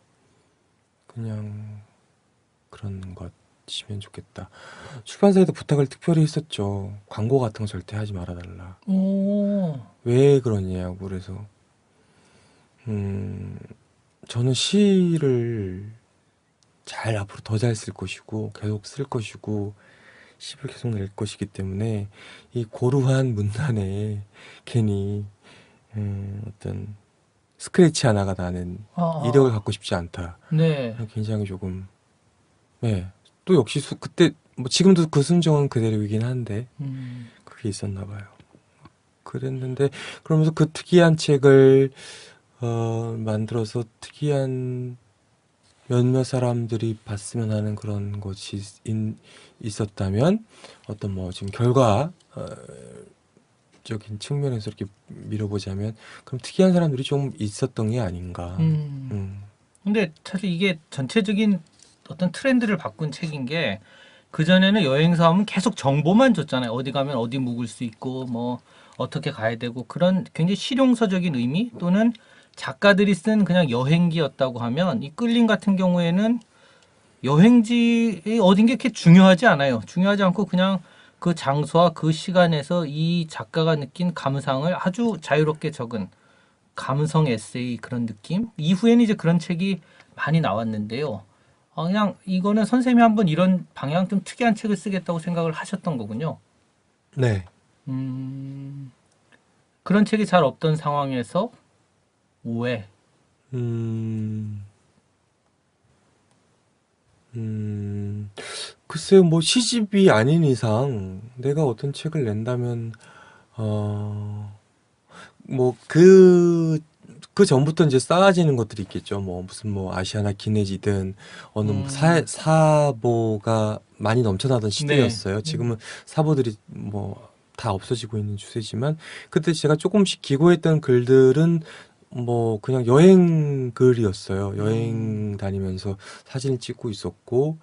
그냥 그런 것이면 좋겠다. 출판사에도 부탁을 특별히 했었죠. 광고 같은 거 절대 하지 말아달라. 왜 그러냐고. 그래서 저는 시를 앞으로 더 잘 쓸 것이고 계속 쓸 것이고 시를 계속 낼 것이기 때문에 이 고루한 문단에 괜히 어떤 스크래치 하나가 나는 이력을 갖고 싶지 않다. 네. 굉장히 조금 또 역시 그때 뭐 지금도 그 순정은 그대로이긴 한데 그게 있었나 봐요. 그랬는데 그러면서 그 특이한 책을 만들어서 특이한 몇몇 사람들이 봤으면 하는 그런 것이 있었다면 어떤 뭐 지금 결과적인 측면에서 이렇게 밀어보자면 그럼 특이한 사람들이 좀 있었던 게 아닌가. 근데 사실 이게 전체적인 어떤 트렌드를 바꾼 책인 게 그전에는 여행사 하면 계속 정보만 줬잖아요. 어디 가면 어디 묵을 수 있고 뭐 어떻게 가야 되고 그런 굉장히 실용서적인 의미 또는 작가들이 쓴 그냥 여행기였다고 하면 이 끌림 같은 경우에는 여행지의 어딘 게 그렇게 중요하지 않아요. 중요하지 않고 그냥 그 장소와 그 시간에서 이 작가가 느낀 감상을 아주 자유롭게 적은 감성 에세이 그런 느낌? 이후에는 이제 그런 책이 많이 나왔는데요. 그냥 이거는 선생님이 한번 이런 방향 좀 특이한 책을 쓰겠다고 생각을 하셨던 거군요. 네. 그런 책이 잘 없던 상황에서 왜? 글쎄요, 뭐 시집이 아닌 이상 내가 어떤 책을 낸다면 뭐 그 전부터 이제 쌓아지는 것들이 있겠죠. 뭐 무슨 뭐 아시아나 기내지든 어느 뭐 사보가 많이 넘쳐나던 시대였어요. 지금은 사보들이 뭐 다 없어지고 있는 추세지만 그때 제가 조금씩 기고했던 글들은 뭐 그냥 여행 글이었어요. 여행 다니면서 사진을 찍고 있었고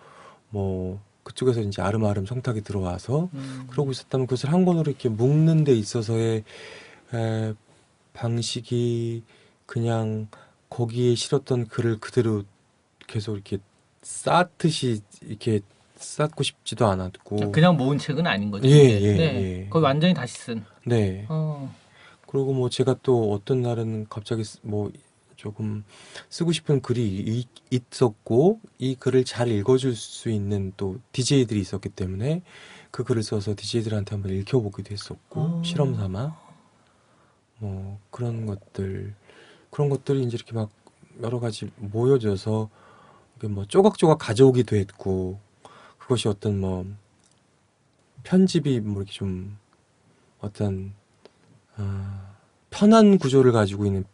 뭐 그쪽에서 이제 아름아름 성탁이 들어와서 그러고 있었다면 그것을 한 권으로 이렇게 묶는 데 있어서의 방식이 그냥 거기에 실었던 글을 그대로 계속 이렇게 쌓듯이 이렇게 쌓고 싶지도 않았고 그냥 모은 책은 아닌 거죠. 예, 이게. 예, 네. 예. 거의 완전히 다시 쓴. 네. 어. 그리고 뭐 제가 또 어떤 날은 갑자기 뭐 조금 쓰고 싶은 글이 있었고 이 글을 잘 읽어줄 수 있는 또 DJ들이 있었기 때문에 그 글을 써서 DJ들한테 한번 읽혀보기도 했었고 실험 삼아 뭐 그런 것들이 이제 이렇게 막 여러 가지 모여져서 이게 뭐 조각조각 가져오기도 했고 그것이 어떤 뭐 편집이 뭐 이렇게 좀 어떤 편한 구조를 가지고 있는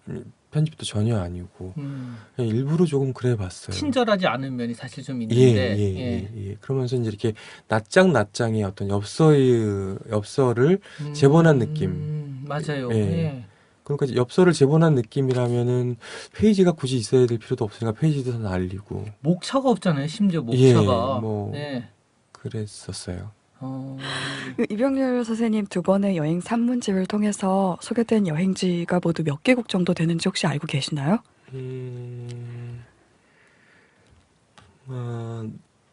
편집도 전혀 아니고 그냥 일부러 조금 그래봤어요. 친절하지 않은 면이 사실 좀 예, 있는데. 예. 그러면서 이제 이렇게 낱장의 어떤 엽서를 재본한 느낌. 맞아요. 예. 예. 그러니까 엽서를 재본한 느낌이라면은 페이지가 굳이 있어야 될 필요도 없으니까 페이지도 다 날리고. 목차가 없잖아요. 심지어 예, 목차가. 뭐 예. 그랬었어요. 이병렬 선생님 두 번의 여행 산문집을 통해서 소개된 여행지가 모두 몇 개국 정도 되는지 혹시 알고 계시나요?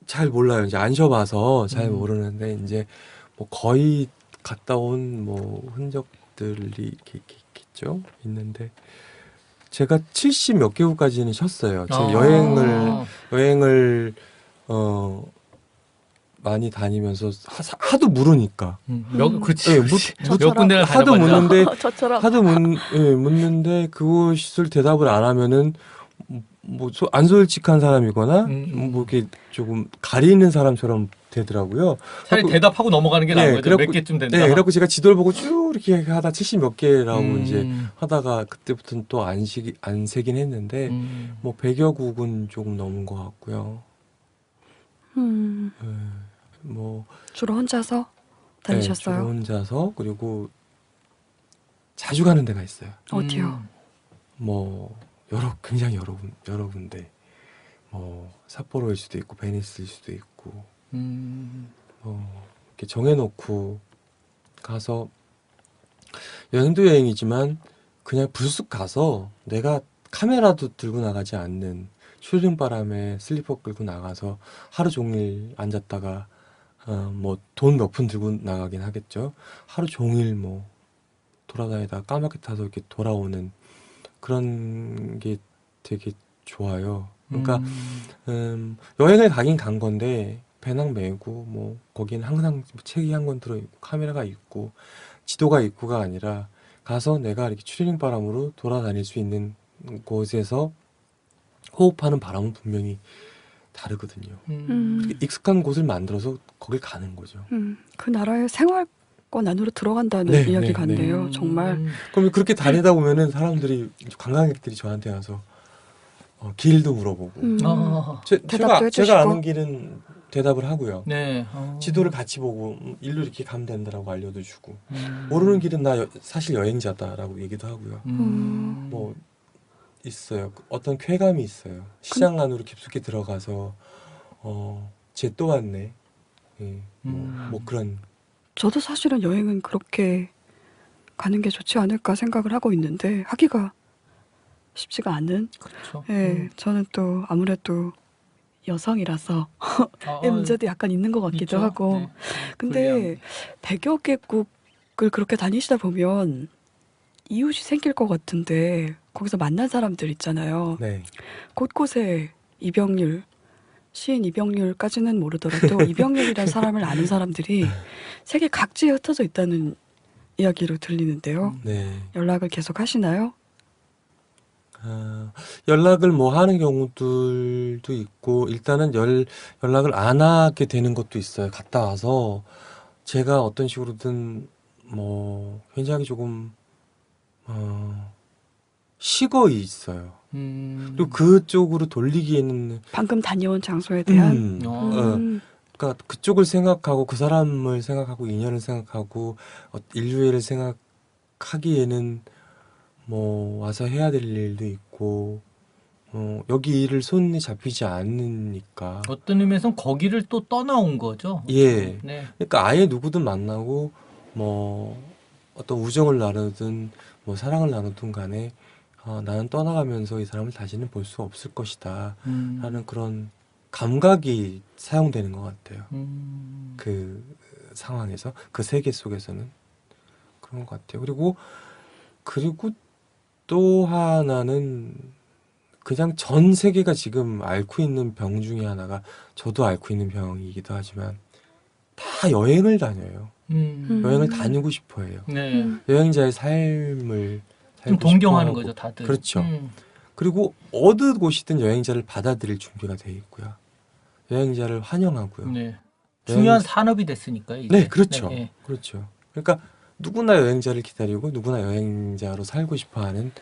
잘 몰라요. 이제 안 쉬어봐서 잘 모르는데 이제 뭐 거의 갔다 온 뭐 흔적들이 이렇게 있겠죠. 있는데 제가 70 몇 개국까지는 쉬었어요. 제 여행을 많이 다니면서 하도 물으니까. 그렇지. 예, 몇 군데를 하도 묻는데 저처럼 묻는데 그것을 대답을 안 하면은 뭐 안 솔직한 사람이거나 뭐 이렇게 조금 가리는 사람처럼 되더라고요. 차라리 대답하고 넘어가는 게 나은 거죠. 몇 개쯤 된다. 네, 그래갖고 제가 지도를 보고 쭉 이렇게 하다 70 몇 개라고 이제 하다가 그때부터는 또 안 세긴 했는데 뭐 100여 국은 조금 넘은 것 같고요. 뭐 주로 혼자서 다니셨어요? 주로 혼자서 그리고 자주 가는 데가 있어요. 어디요? 뭐 굉장히 여러 군데 뭐 삿포로일 수도 있고 베니스일 수도 있고 이렇게 정해놓고 가서 여행도 여행이지만 그냥 불쑥 가서 내가 카메라도 들고 나가지 않는 추리닝바람에 슬리퍼 끌고 나가서 하루 종일 앉았다가 뭐 돈 몇 푼 들고 나가긴 하겠죠. 하루 종일 뭐 돌아다니다 까맣게 타서 이렇게 돌아오는 그런 게 되게 좋아요. 그러니까 여행을 가긴 간 건데 배낭 메고 뭐 거기는 항상 책이 한 권 들어있고 카메라가 있고 지도가 있고가 아니라 가서 내가 이렇게 추리닝 바람으로 돌아다닐 수 있는 곳에서 호흡하는 바람은 분명히 다르거든요. 익숙한 곳을 만들어서 거길 가는 거죠. 그 나라의 생활권 안으로 들어간다는 네, 이야기 네, 같네요. 네. 정말. 그럼 그렇게 다니다 보면은 사람들이 관광객들이 저한테 와서 길도 물어보고 대답도 해주시고. 제가 아는 길은 대답을 하고요. 네. 지도를 같이 보고 일로 이렇게 가면 된다라고 알려도 주고 모르는 길은 나 사실 여행자다라고 얘기도 하고요. 뭐 있어요. 어떤 쾌감이 있어요. 시장 안으로 깊숙이 들어가서 쟤 또 왔네. 예, 뭐 그런. 저도 사실은 여행은 그렇게 가는 게 좋지 않을까 생각을 하고 있는데 하기가 쉽지가 않은. 그렇죠. 예, 저는 또 아무래도 여성이라서 이 문제도 약간 있는 것 같기도 있죠. 하고. 네. 근데 100여 개국을 그렇게 다니시다 보면 이웃이 생길 것 같은데 거기서 만난 사람들 있잖아요. 네. 곳곳에 이병률, 시인 이병률까지는 모르더라도 이병률이라는 사람을 아는 사람들이 세계 각지에 흩어져 있다는 이야기로 들리는데요. 네. 연락을 계속 하시나요? 연락을 뭐 하는 경우들도 있고 일단은 연락을 안 하게 되는 것도 있어요. 갔다 와서 제가 어떤 식으로든 뭐 굉장히 조금 식어 있어요. 그리고 그쪽으로 돌리기에는 방금 다녀온 장소에 대한 그러니까 그쪽을 생각하고 그 사람을 생각하고 인연을 생각하고 인류애를 생각하기에는 뭐 와서 해야 될 일도 있고 여기 일을 손에 잡히지 않으니까 어떤 의미에서는 거기를 또 떠나온 거죠. 예. 네. 그러니까 아예 누구든 만나고 뭐 어떤 우정을 나누든 뭐 사랑을 나누든 간에 나는 떠나가면서 이 사람을 다시는 볼 수 없을 것이다 라는 그런 감각이 사용되는 것 같아요. 그 상황에서 그 세계 속에서는 그런 것 같아요. 그리고 또 하나는 그냥 전 세계가 지금 앓고 있는 병 중에 하나가 저도 앓고 있는 병이기도 하지만 다 여행을 다녀요. 여행을 다니고 싶어 해요. 네. 여행자의 삶을 좀 살고 동경하는 싶어 하고. 거죠, 다들. 그렇죠. 그리고 어느 곳이든 여행자를 받아들일 준비가 돼 있고요. 여행자를 환영하고요. 네. 중요한 산업이 됐으니까요. 이게. 네, 그렇죠. 네. 그렇죠. 그러니까 누구나 여행자를 기다리고 누구나 여행자로 살고 싶어하는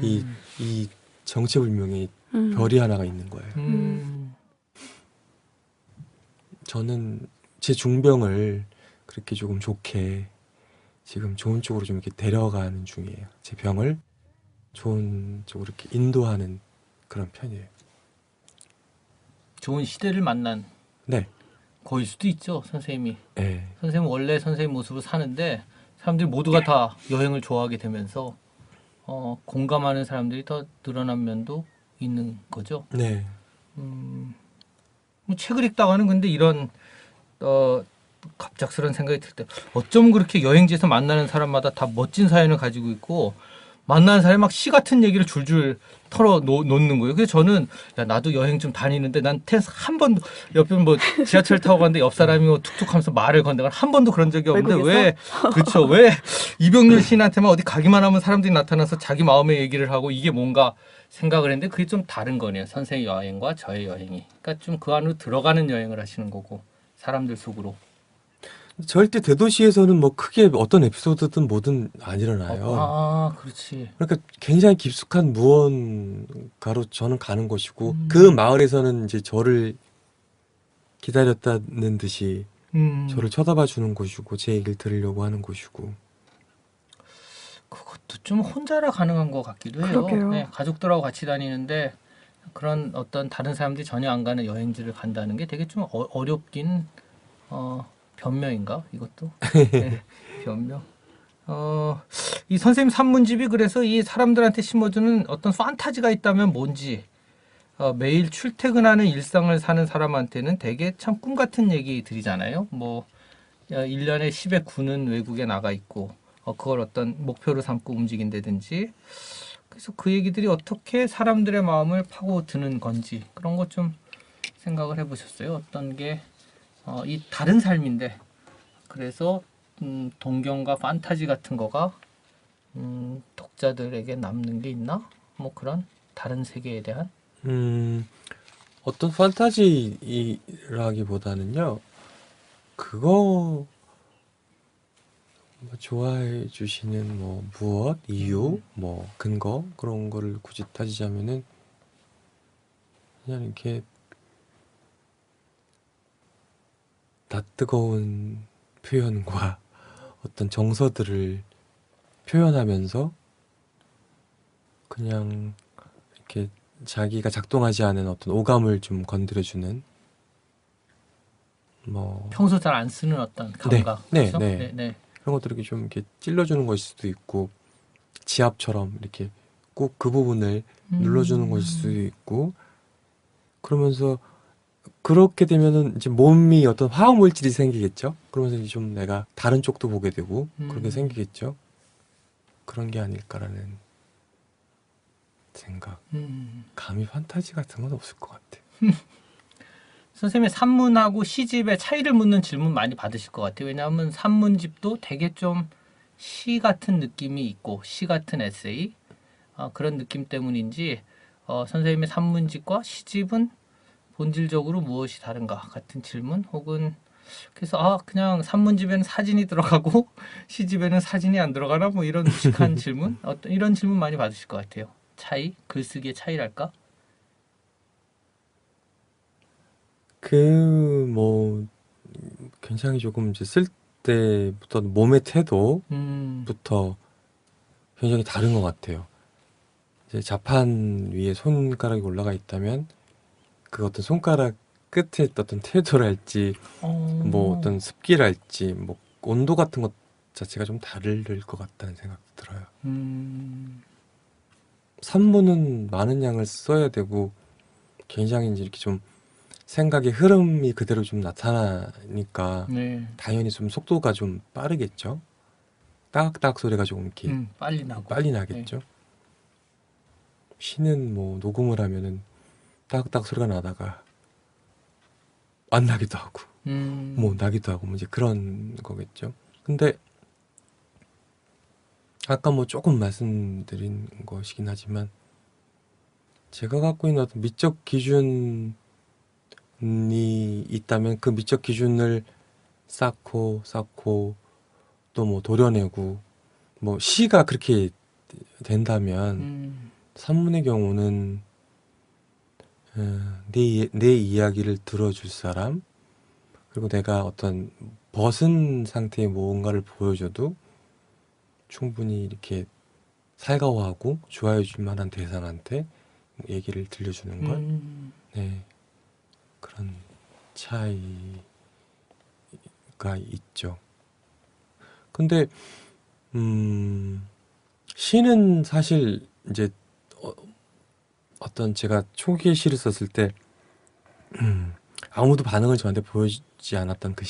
이 정체불명의 별이 하나가 있는 거예요. 저는 제 중병을 그렇게 조금 좋게 지금 좋은 쪽으로 좀 이렇게 데려가는 중이에요. 제 병을 좋은 쪽으로 이렇게 인도하는 그런 편이에요. 좋은 시대를 만난 네. 거일 수도 있죠, 선생님이. 네. 선생님 원래 선생님 모습을 사는데 사람들이 모두가 다 여행을 좋아하게 되면서 공감하는 사람들이 더 늘어난 면도 있는 거죠. 네. 뭐 책을 읽다가는 근데 이런 갑작스런 생각이 들 때 어쩜 그렇게 여행지에서 만나는 사람마다 다 멋진 사연을 가지고 있고 만나는 사람이 막 시 같은 얘기를 줄줄 털어 놓는 거예요. 그래서 저는 야 나도 여행 좀 다니는데 난 한 번도 옆에 뭐 지하철 타고 갔는데 옆 사람이 뭐 툭툭하면서 말을 건네가 한 번도 그런 적이 없는데 왜 그렇죠? 왜 이병렬 시인한테만 어디 가기만 하면 사람들이 나타나서 자기 마음의 얘기를 하고 이게 뭔가 생각을 했는데 그게 좀 다른 거네요. 선생의 여행과 저의 여행이. 그러니까 좀 그 안으로 들어가는 여행을 하시는 거고 사람들 속으로. 절대 대도시에서는 뭐 크게 어떤 에피소드든 뭐든 안 일어나요. 아, 그렇지. 그러니까 굉장히 깊숙한 무언가로 저는 가는 것이고 그 마을에서는 이제 저를 기다렸다는 듯이 저를 쳐다봐 주는 곳이고 제 얘기를 들으려고 하는 곳이고 그것도 좀 혼자라 가능한 것 같기도 해요. 그러게요. 네, 가족들하고 같이 다니는데 그런 어떤 다른 사람들이 전혀 안 가는 여행지를 간다는 게 되게 좀 어렵긴 변명인가 이것도 네, 변명. 이 선생님 산문집이 그래서 이 사람들한테 심어주는 어떤 판타지가 있다면 뭔지 매일 출퇴근하는 일상을 사는 사람한테는 되게 참 꿈 같은 얘기들이잖아요. 뭐 1년에 10의 9는 외국에 나가 있고 그걸 어떤 목표로 삼고 움직인다든지 그래서 그 얘기들이 어떻게 사람들의 마음을 파고드는 건지 그런 것 좀 생각을 해보셨어요? 어떤 게 이 다른 삶인데 그래서 동경과 판타지 같은 거가 독자들에게 남는 게 있나? 뭐 그런 다른 세계에 대한 어떤 판타지라기보다는요 그거 뭐 좋아해 주시는 뭐 무엇 이유 뭐 근거 그런 거를 굳이 따지자면은 그냥 이렇게 낯뜨거운 표현과 어떤 정서들을 표현하면서 그냥 이렇게 자기가 작동하지 않은 어떤 오감을 좀 건드려주는 뭐 평소 잘 안 쓰는 어떤 감각 네, 그렇죠? 네. 네. 그런 것들을 좀 이렇게 찔러주는 것일 수도 있고 지압처럼 이렇게 꼭 그 부분을 눌러주는 것일 수도 있고 그러면서 그렇게 되면은 이제 몸이 어떤 화학 물질이 생기겠죠. 그러면서 이제 좀 내가 다른 쪽도 보게 되고 그렇게 생기겠죠. 그런 게 아닐까라는 생각. 감히 판타지 같은 건 없을 것 같아. 선생님의 산문하고 시집의 차이를 묻는 질문 많이 받으실 것 같아요. 왜냐하면 산문집도 되게 좀 시 같은 느낌이 있고 시 같은 에세이 그런 느낌 때문인지 선생님의 산문집과 시집은 본질적으로 무엇이 다른가 같은 질문 혹은 그래서 그냥 산문집에는 사진이 들어가고 시집에는 사진이 안 들어가나 뭐 이런 무식한 질문 어떤 이런 질문 많이 받으실 것 같아요. 차이? 글쓰기의 차이랄까? 뭐 굉장히 조금 이제 쓸 때부터 몸의 태도부터 굉장히 다른 것 같아요. 이제 자판 위에 손가락이 올라가 있다면 그 어떤 손가락 끝에 어떤 태도랄지 뭐 어떤 습기랄지 뭐 온도 같은 것 자체가 좀 다를 것 같다는 생각이 들어요. 산문은 많은 양을 써야 되고 굉장히 이제 이렇게 좀 생각의 흐름이 그대로 좀 나타나니까 네. 당연히 좀 속도가 좀 빠르겠죠. 따각따각 소리가 조금 이렇게 빨리 나고. 빨리 나겠죠. 시는 뭐 녹음을 하면은 따각따각 소리가 나다가 안 나기도 하고 뭐 나기도 하고 뭐 이제 그런 거겠죠. 근데 아까 뭐 조금 말씀드린 것이긴 하지만 제가 갖고 있는 어떤 미적 기준이 있다면 그 미적 기준을 쌓고 또 뭐 도려내고 뭐 시가 그렇게 된다면 산문의 경우는 내 이야기를 들어줄 사람 그리고 내가 어떤 벗은 상태의 무언가를 보여줘도 충분히 이렇게 살가워하고 좋아해 줄 만한 대상한테 얘기를 들려주는 것 네, 그런 차이가 있죠. 근데 시는 사실 이제 어떤 제가 초기에 시를 썼을 때 아무도 반응을 저한테 보여주지 않았던 그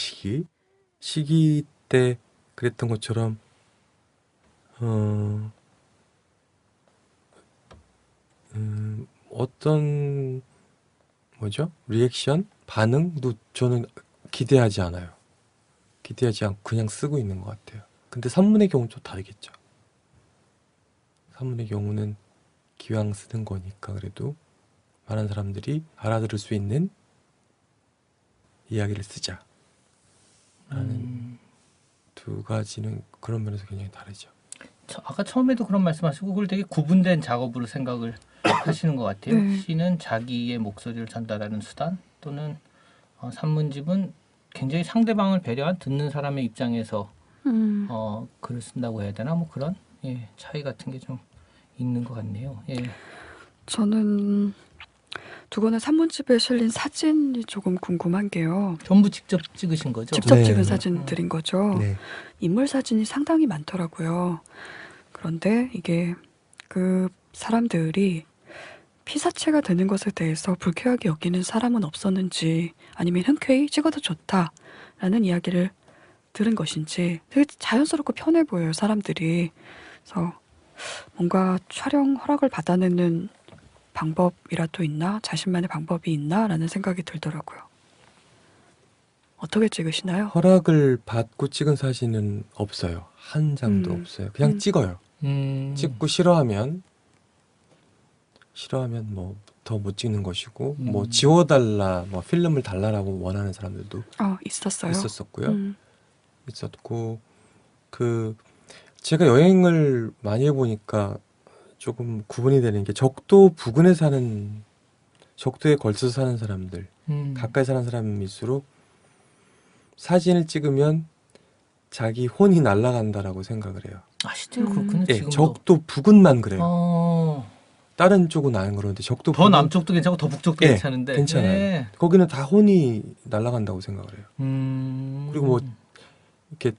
시기 때 그랬던 것처럼 어떤 뭐죠? 리액션? 반응도 저는 기대하지 않아요. 기대하지 않고 그냥 쓰고 있는 것 같아요. 근데 산문의 경우는 좀 다르겠죠. 산문의 경우는 기왕 쓰는 거니까 그래도 많은 사람들이 알아들을 수 있는 이야기를 쓰자 라는 두 가지는 그런 면에서 굉장히 다르죠. 아까 처음에도 그런 말씀하시고 그걸 되게 구분된 작업으로 생각을 하시는 것 같아요. 네. 시는 자기의 목소리를 전달하는 수단 또는 산문집은 굉장히 상대방을 배려한 듣는 사람의 입장에서 글을 쓴다고 해야 되나 뭐 그런 차이 같은 게 좀 있는 것 같네요. 예. 저는 두 권의 산문집에 실린 사진이 조금 궁금한 게요. 전부 직접 찍으신 거죠? 직접 네. 찍은 사진들인 거죠. 네. 인물 사진이 상당히 많더라고요. 그런데 이게 그 사람들이 피사체가 되는 것에 대해서 불쾌하게 여기는 사람은 없었는지 아니면 흔쾌히 찍어도 좋다라는 이야기를 들은 것인지 되게 자연스럽고 편해 보여요, 사람들이. 그래서 뭔가 촬영 허락을 받아내는 방법이라도 있나? 자신만의 방법이 있나? 라는 생각이 들더라고요. 어떻게 찍으시나요? 허락을 받고 찍은 사진은 없어요. 한 장도 없어요. 그냥 찍어요. 찍고 싫어하면 뭐 더 못 찍는 것이고 뭐 지워달라 뭐 필름을 달라라고 원하는 사람들도 있었어요. 있었었고요. 있었고 그 제가 여행을 많이 해보니까 조금 구분이 되는 게 적도 부근에 사는 적도에 걸쳐서 사는 사람들 가까이 사는 사람일수록 사진을 찍으면 자기 혼이 날아간다라고 생각을 해요. 아 실제로 그렇군요. 예, 지금도. 적도 부근만 그래요. 다른 쪽은 안 그러는데 적도 더 부근 남쪽도 괜찮고 더 북쪽도 예, 괜찮은데. 괜찮아요. 예. 거기는 다 혼이 날아간다고 생각을 해요. 그리고 뭐 이렇게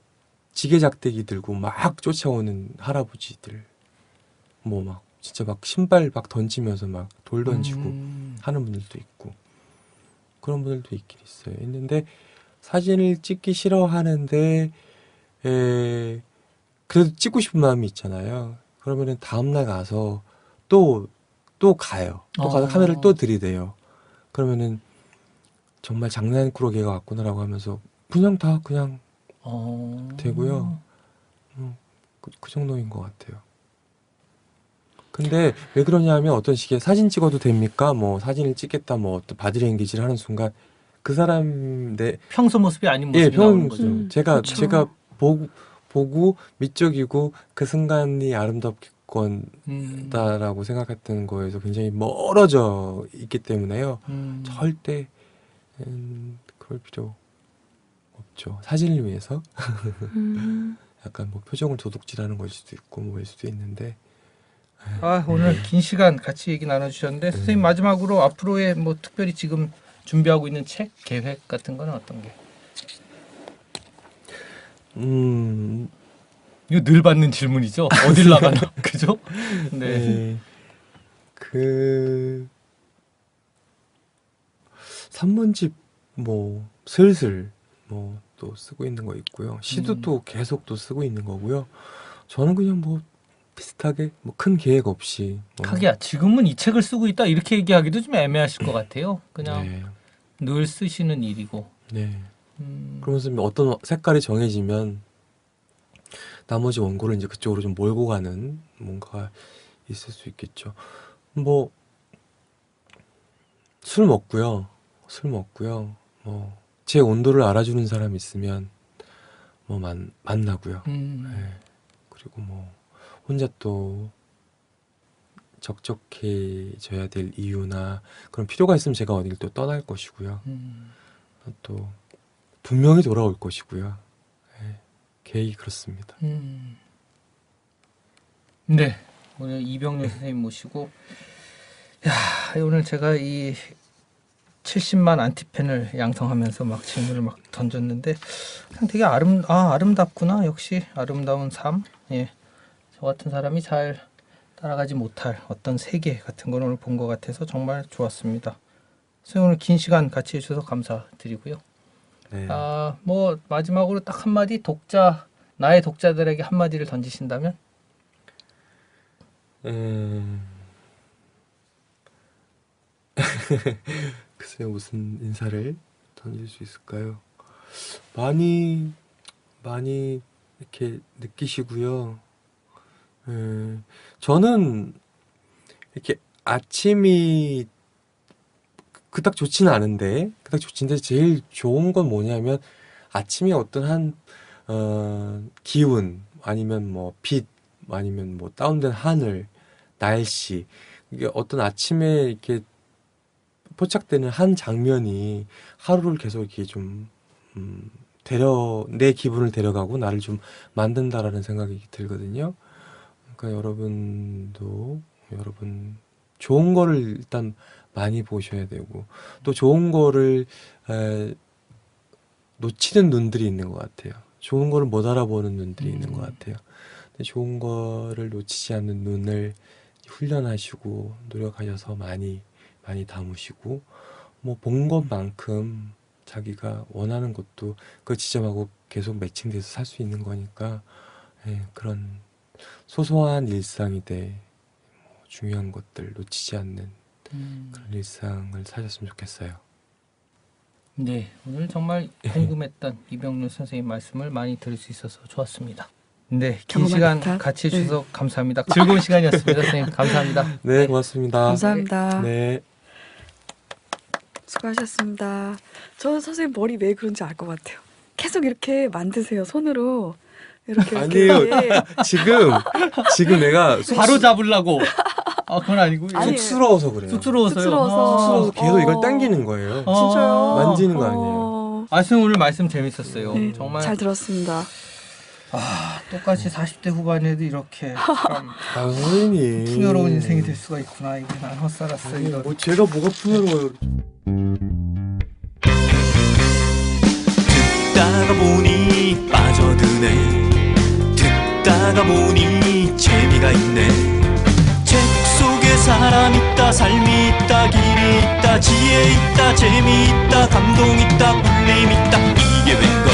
지게작대기 들고 막 쫓아오는 할아버지들 뭐 막 진짜 막 신발 막 던지면서 막 돌 던지고 하는 분들도 있고 그런 분들도 있긴 있어요. 있는데 사진을 찍기 싫어하는데 그래도 찍고 싶은 마음이 있잖아요. 그러면은 다음날 가서 또 가요. 또 가서 카메라를 또 들이대요. 그러면은 정말 장난꾸러기가 왔구나라고 하면서 그냥 다 그냥 되고요. 그 정도인 것 같아요. 근데 왜 그러냐면 어떤 식의 사진 찍어도 됩니까? 뭐 사진을 찍겠다 뭐 어떤 바디랭귀지를 하는 순간 그 사람 내 평소 모습이 아닌 모습이 나오는 거죠. 음. 제가 그렇죠. 보고 미적이고 그 순간이 아름답고 정치권다라고 생각했던 거에서 굉장히 멀어져 있기 때문에요. 절대 그럴 필요 없죠. 사진을 위해서 약간 뭐 표정을 도둑질하는 걸 수도 있고 뭐일 수도 있는데. 오늘 긴 시간 같이 얘기 나눠주셨는데 선생님 마지막으로 앞으로의 뭐 특별히 지금 준비하고 있는 책 계획 같은 거는 어떤 게? 이거 늘 받는 질문이죠. 어딜 나가나 그죠? 네. 그 산문집 뭐 슬슬 뭐 또 쓰고 있는 거 있고요. 시도 또 계속 또 쓰고 있는 거고요. 저는 그냥 뭐 비슷하게 뭐 큰 계획 없이 하기야 지금은 이 책을 쓰고 있다 이렇게 얘기하기도 좀 애매하실 것 같아요. 그냥 네. 늘 쓰시는 일이고. 네. 그러면서 어떤 색깔이 정해지면 나머지 원고를 이제 그쪽으로 좀 몰고 가는 뭔가가 있을 수 있겠죠. 뭐 술 먹고요. 뭐 제 온도를 알아주는 사람 있으면 뭐 만나고요. 네. 그리고 뭐 혼자 또 적적해져야 될 이유나 그런 필요가 있으면 제가 어딜 또 떠날 것이고요. 또 분명히 돌아올 것이고요. 네. 계획이 그렇습니다. 네, 오늘 이병렬 선생님 모시고 오늘 제가 이 70만 안티펜을 양성하면서 막 질문을 막 던졌는데 그냥 되게 아름답구나. 역시 아름다운 삶. 예, 저 같은 사람이 잘 따라가지 못할 어떤 세계 같은 걸 오늘 본 것 같아서 정말 좋았습니다. 선생님 오늘 긴 시간 같이 해주셔서 감사드리고요. 네. 뭐 마지막으로 딱 한마디 나의 독자들에게 한마디를 던지신다면? 글쎄요, 무슨 인사를 던질 수 있을까요? 많이 이렇게 느끼시고요. 저는 이렇게 아침이 그닥 좋지는 않은데, 제일 좋은 건 뭐냐면 아침에 어떤 한 기운 아니면 뭐 빛 아니면 뭐 다운된 하늘, 날씨, 이게 어떤 아침에 이렇게 포착되는 한 장면이 하루를 계속 이렇게 좀 내 기분을 데려가고 나를 좀 만든다라는 생각이 들거든요. 그러니까 여러분 좋은 거를 일단 많이 보셔야 되고 또 좋은 거를 놓치는 눈들이 있는 것 같아요. 좋은 거를 못 알아보는 눈들이 있는 것 같아요. 근데 좋은 거를 놓치지 않는 눈을 훈련하시고 노력하셔서 많이 담으시고 뭐 본 것만큼 자기가 원하는 것도 그 지점하고 계속 매칭돼서 살 수 있는 거니까 그런 소소한 일상이되 중요한 것들 놓치지 않는 그런 일상을 사셨으면 좋겠어요. 네, 오늘 정말 궁금했던 이병렬 선생님 말씀을 많이 들을 수 있어서 좋았습니다. 네, 긴 시간 같이 해주셔서 감사합니다. 즐거운 시간이었습니다. 선생님 감사합니다. 네, 고맙습니다. 감사합니다. 네. 수고하셨습니다. 저 선생님 머리 왜 그런지 알 것 같아요. 계속 이렇게 만드세요. 손으로. 이렇게. 아니에요. 지금 내가 바로 잡으려고. 그건 아니고. 아니, 쑥스러워서 그래요. 쑥스러워서요. 쑥스러워서. 계속 이걸 당기는 거예요. 진짜요? 만지는 거 아니에요. 선생님 오늘 말씀 재밌었어요. 네, 정말. 잘 들었습니다. 똑같이 40대 후반에도 이렇게 참 선생님. 풍요로운 인생이 될 수가 있구나. 이게 난 헛살았어. 이런. 뭐 제가 뭐가 풍요로워요. 듣다가 보니 빠져드네. 듣다가 보니 재미가 있네. 책 속에 사람 있다, 삶이 있다, 길이 있다, 지혜 있다, 재미 있다, 감동 있다, 울림 있다. 이게 웬걸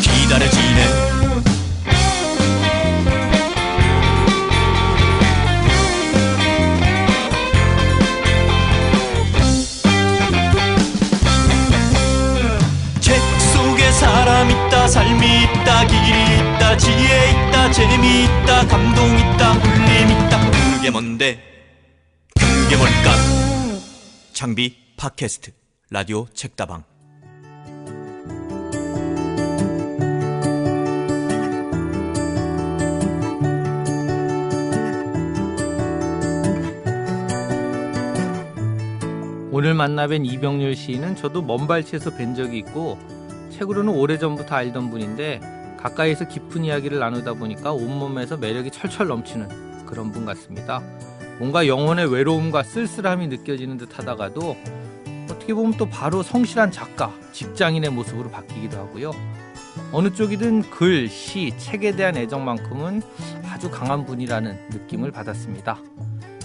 기다려지네. 사람 있다, 삶이 있다, 길이 있다, 지혜 있다, 재미 있다, 감동 있다, 울림 있다. 그게 뭔데? 그게 뭘까? 장비 팟캐스트 라디오 책다방. 오늘 만나 뵌 이병률 시인은 저도 먼발치에서 뵌 적이 있고 책으로는 오래전부터 알던 분인데 가까이서 깊은 이야기를 나누다 보니까 온몸에서 매력이 철철 넘치는 그런 분 같습니다. 뭔가 영혼의 외로움과 쓸쓸함이 느껴지는 듯 하다가도 어떻게 보면 또 바로 성실한 작가, 직장인의 모습으로 바뀌기도 하고요. 어느 쪽이든 글, 시, 책에 대한 애정만큼은 아주 강한 분이라는 느낌을 받았습니다.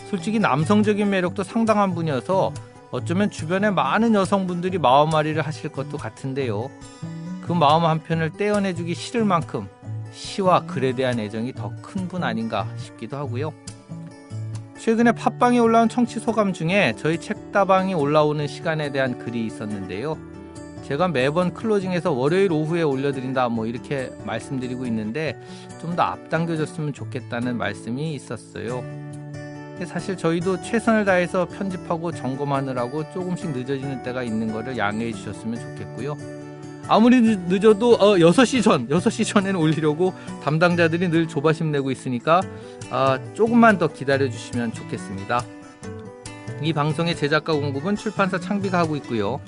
솔직히 남성적인 매력도 상당한 분이어서 어쩌면 주변에 많은 여성분들이 마음앓이를 하실 것도 같은데요. 그 마음 한편을 떼어내주기 싫을 만큼 시와 글에 대한 애정이 더 큰 분 아닌가 싶기도 하고요. 최근에 팟빵에 올라온 청취 소감 중에 저희 책다방이 올라오는 시간에 대한 글이 있었는데요. 제가 매번 클로징에서 월요일 오후에 올려드린다 이렇게 말씀드리고 있는데 좀 더 앞당겨졌으면 좋겠다는 말씀이 있었어요. 사실 저희도 최선을 다해서 편집하고 점검하느라고 조금씩 늦어지는 때가 있는 거를 양해해 주셨으면 좋겠고요. 아무리 늦어도 6시 전에는 올리려고 담당자들이 늘 조바심 내고 있으니까 조금만 더 기다려 주시면 좋겠습니다. 이 방송의 제작과 공급은 출판사 창비가 하고 있고요.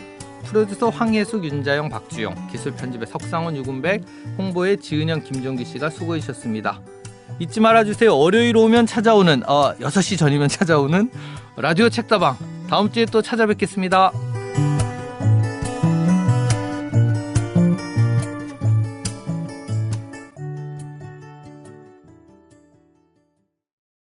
프로듀서 황예숙, 윤자영, 박주영, 기술 편집의 석상원, 유군백, 홍보의 지은영, 김종기 씨가 수고해 주셨습니다. 잊지 말아주세요. 월요일 오면 찾아오는 6시 전이면 찾아오는 라디오 책다방, 다음 주에 또 찾아뵙겠습니다.